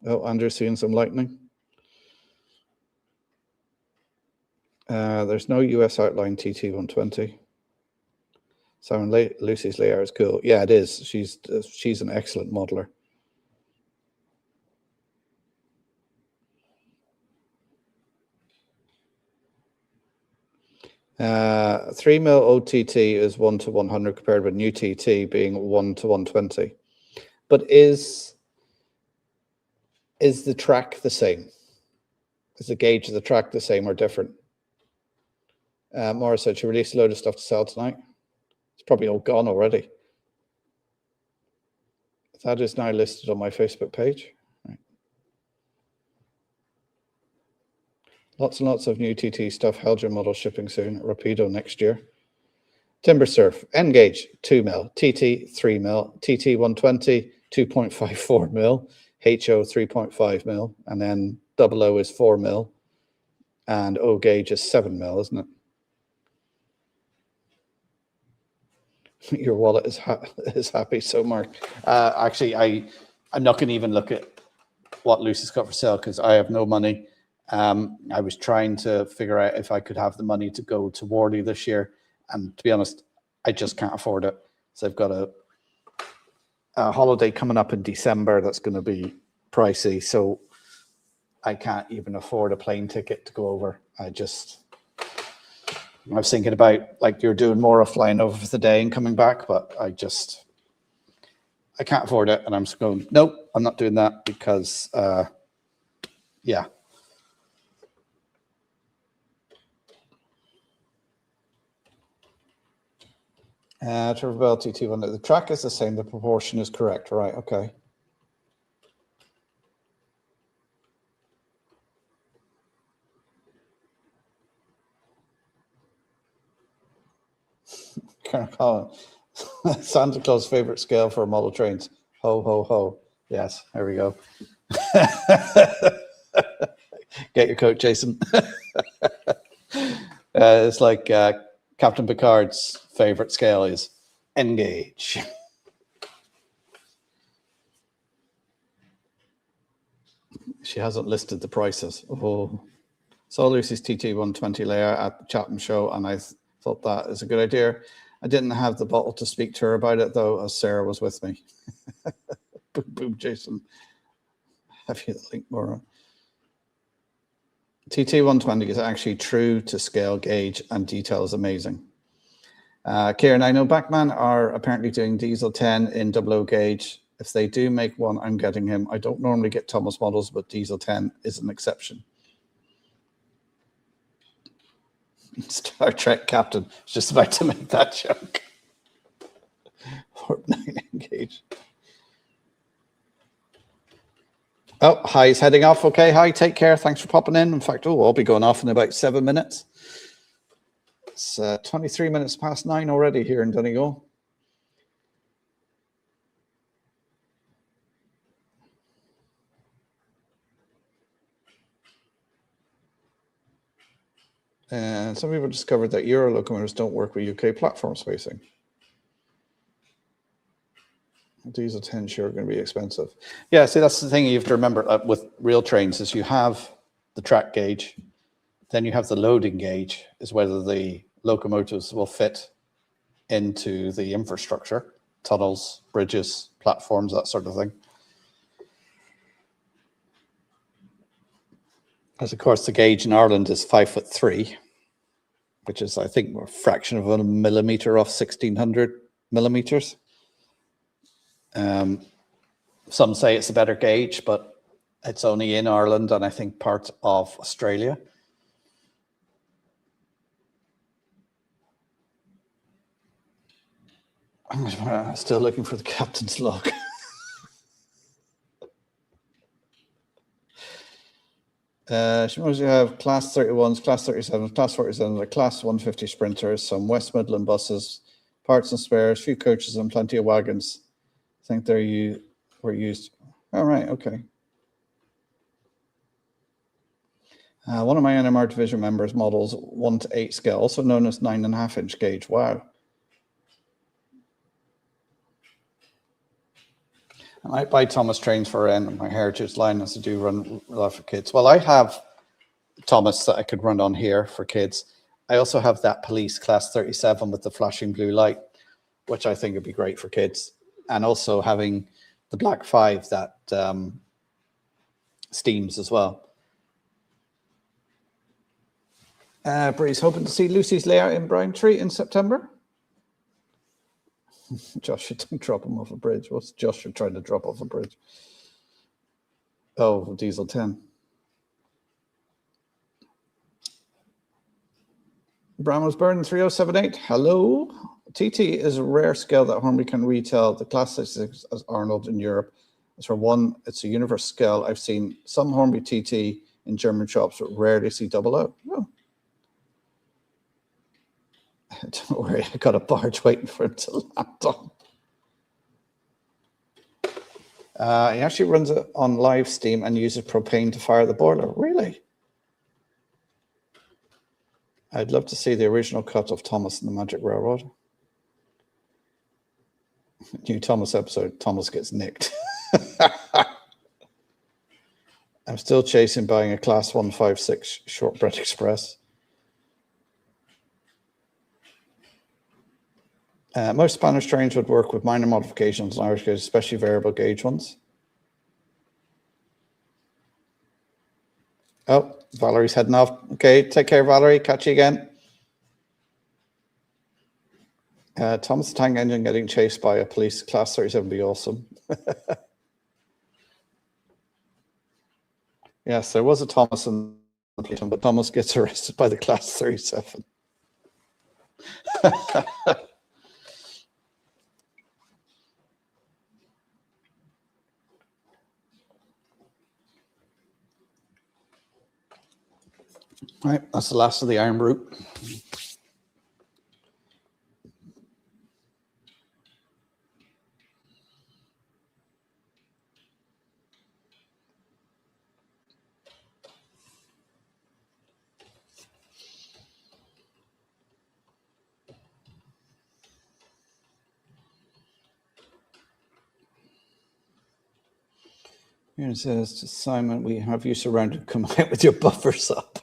Oh, Andrew's seeing some lightning. There's no US outline TT120. Simon Lucy's layout is cool. Yeah, it is. She's an excellent modeler. 3mm OTT is 1:100 compared with new TT being 1:120. But is the track the same? Is the gauge of the track the same or different? Morris said she released a load of stuff to sell tonight. It's probably all gone already. That is now listed on my Facebook page. Right. Lots and lots of new TT stuff. Helger model shipping soon. Rapido next year. Timber Surf. N gauge 2mm. TT 3mm. TT 120 2.54mm. HO 3.5mm. And then O is 4mm. And O gauge is 7mm, isn't it? Your wallet is happy, so Mark. Actually, I'm not going to even look at what Lucy's got for sale because I have no money. I was trying to figure out if I could have the money to go to Warley this year, and to be honest, I just can't afford it. So I've got a holiday coming up in December that's going to be pricey, so I can't even afford a plane ticket to go over. I was thinking about, like, you're doing more of flying over for the day and coming back, but I can't afford it. And I'm just going, nope, I'm not doing that because, yeah. Trevor Bell, TT1, the track is the same, the proportion is correct, right? Okay. Colin, Santa Claus' favorite scale for model trains. Ho, ho, ho. Yes, there we go. Get your coat, Jason. It's like Captain Picard's favorite scale is N gauge. She hasn't listed the prices. Oh, saw Lucy's TT120 layout at the Chatham show, and I thought that is a good idea. I didn't have the bottle to speak to her about it, though, as Sarah was with me. Boom, boom, Jason. Have you the link, Maura? TT120 is actually true to scale, gauge, and detail is amazing. Kieran, I know Backman are apparently doing Diesel 10 in 00 gauge. If they do make one, I'm getting him. I don't normally get Thomas models, but Diesel 10 is an exception. Star Trek Captain was just about to make that joke. Warp 9 engage. Oh, Hi's heading off. Okay, Hi, take care. Thanks for popping in. In fact, I'll be going off in about 7 minutes. It's 23 minutes past 9 already here in Donegal. And some people discovered that Euro locomotives don't work with UK platform spacing. Diesel 10 sure going to be expensive. Yeah, see, that's the thing you have to remember with real trains is you have the track gauge, then you have the loading gauge, is whether the locomotives will fit into the infrastructure, tunnels, bridges, platforms, that sort of thing. As of course, the gauge in Ireland is 5'3", which is, I think, a fraction of a millimeter off 1600 millimeters. Some say it's a better gauge, but it's only in Ireland and I think part of Australia. I'm still looking for the captain's log. Suppose you have class 31s, class 37s, class 47s, class 150 sprinters, some West Midland buses, parts and spares, few coaches and plenty of wagons. I think were used. All right, okay. One of my NMR division members models 1 to 8 scale, also known as 9.5-inch gauge. Wow. I might buy Thomas trains for my heritage line as I do run a lot for kids. Well, I have Thomas that I could run on here for kids. I also have that police class 37 with the flashing blue light, which I think would be great for kids. And also having the Black 5 that steams as well. Bree's hoping to see Lucy's layout in Braintree in September. Josh, you don't drop him off a bridge. What's Joshua trying to drop off a bridge? Oh, Diesel 10. Bramwell's Burn 3078. Hello. TT is a rare scale that Hornby can retail the Class 66 as Arnold in Europe. As for one, it's a universe scale. I've seen some Hornby TT in German shops, but rarely see 00. Oh. Don't worry, I got a barge waiting for him to land on. He actually runs it on live steam and uses propane to fire the boiler. Really? I'd love to see the original cut of Thomas and the Magic Railroad. New Thomas episode, Thomas gets nicked. I'm still chasing buying a Class 156 Shortbread Express. Most Spanish trains would work with minor modifications on Irish gauge, especially variable gauge ones. Oh, Valerie's heading off. Okay, take care, Valerie. Catch you again. Thomas the Tank Engine getting chased by a police Class 37 would be awesome. Yes, there was a Thomas in the platoon, but Thomas gets arrested by the Class 37. Right, that's the last of the iron route. Here it says to Simon, we have you surrounded, come out with your buffers up.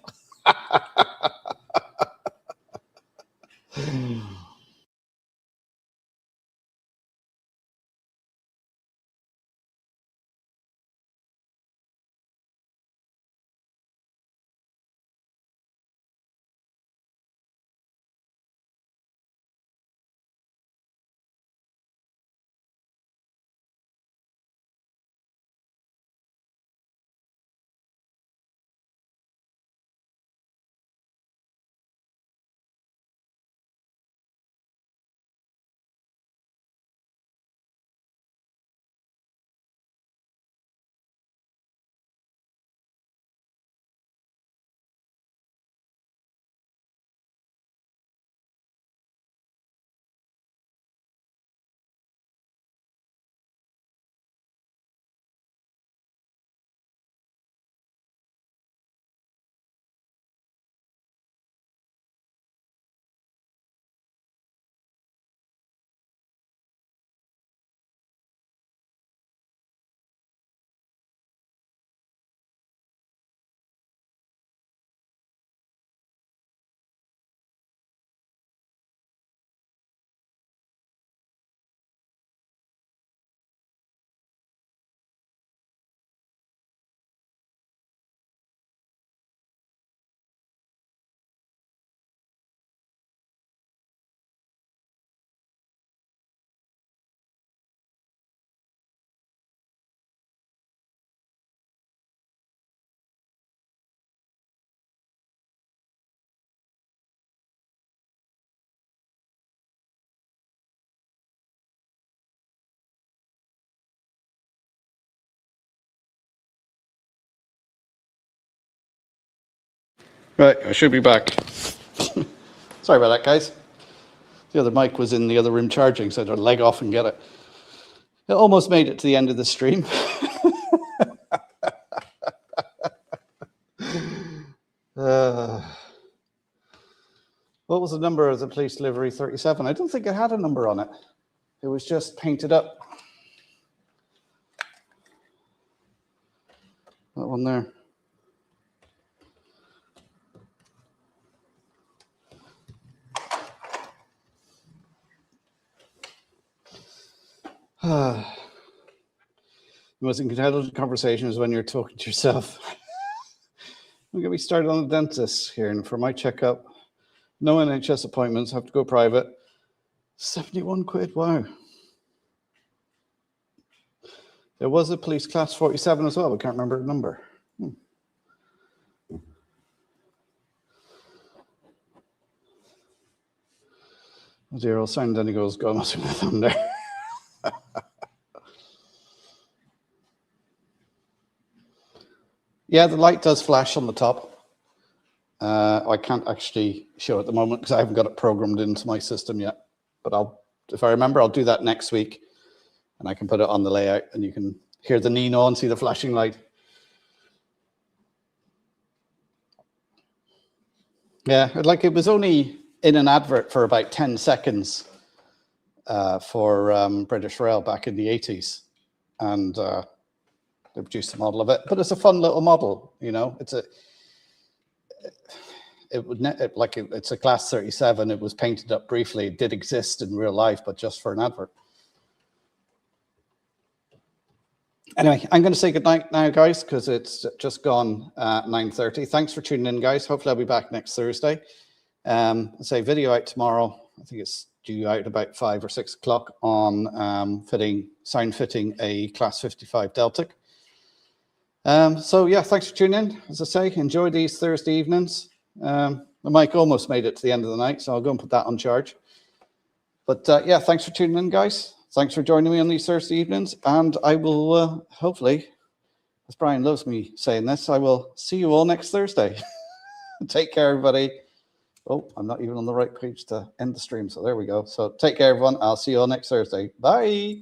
Right, I should be back. Sorry about that, guys. The other mic was in the other room charging, so I had to leg off and get it. It almost made it to the end of the stream. What was the number of the police livery 37? I don't think it had a number on it. It was just painted up. That one there. most intelligent conversation is when you're talking to yourself. I'm going to be started on the dentist here, and for my checkup, no NHS appointments, have to go private. 71 quid, wow. There was a police class 47 as well. We can't remember the number. Oh dear, old sound Donegal's gone off with the thumb there. Yeah, the light does flash on the top. I can't actually show it at the moment because I haven't got it programmed into my system yet. But if I remember, I'll do that next week, and I can put it on the layout, and you can hear the Nino and see the flashing light. Yeah, like it was only in an advert for about 10 seconds for British Rail back in the 80s, and they produced a model of it. But it's a fun little model, you know. It's a class 37. It was painted up briefly. It did exist in real life, but just for an advert. Anyway, I'm going to say goodnight now, guys, because it's just gone 9:30. Thanks for tuning in, guys. Hopefully I'll be back next Thursday. Say video out tomorrow. I think it's due out about 5 or 6 o'clock on sound fitting a class 55 Deltic. So yeah, thanks for tuning in. As I say, enjoy these Thursday evenings. The mic almost made it to the end of the night, so I'll go and put that on charge. But yeah, thanks for tuning in, guys. Thanks for joining me on these Thursday evenings, and I will hopefully, as Brian loves me saying this, I will see you all next Thursday. Take care, everybody. Oh, I'm not even on the right page to end the stream, so there we go. So take care, everyone. I'll see you all next Thursday. Bye.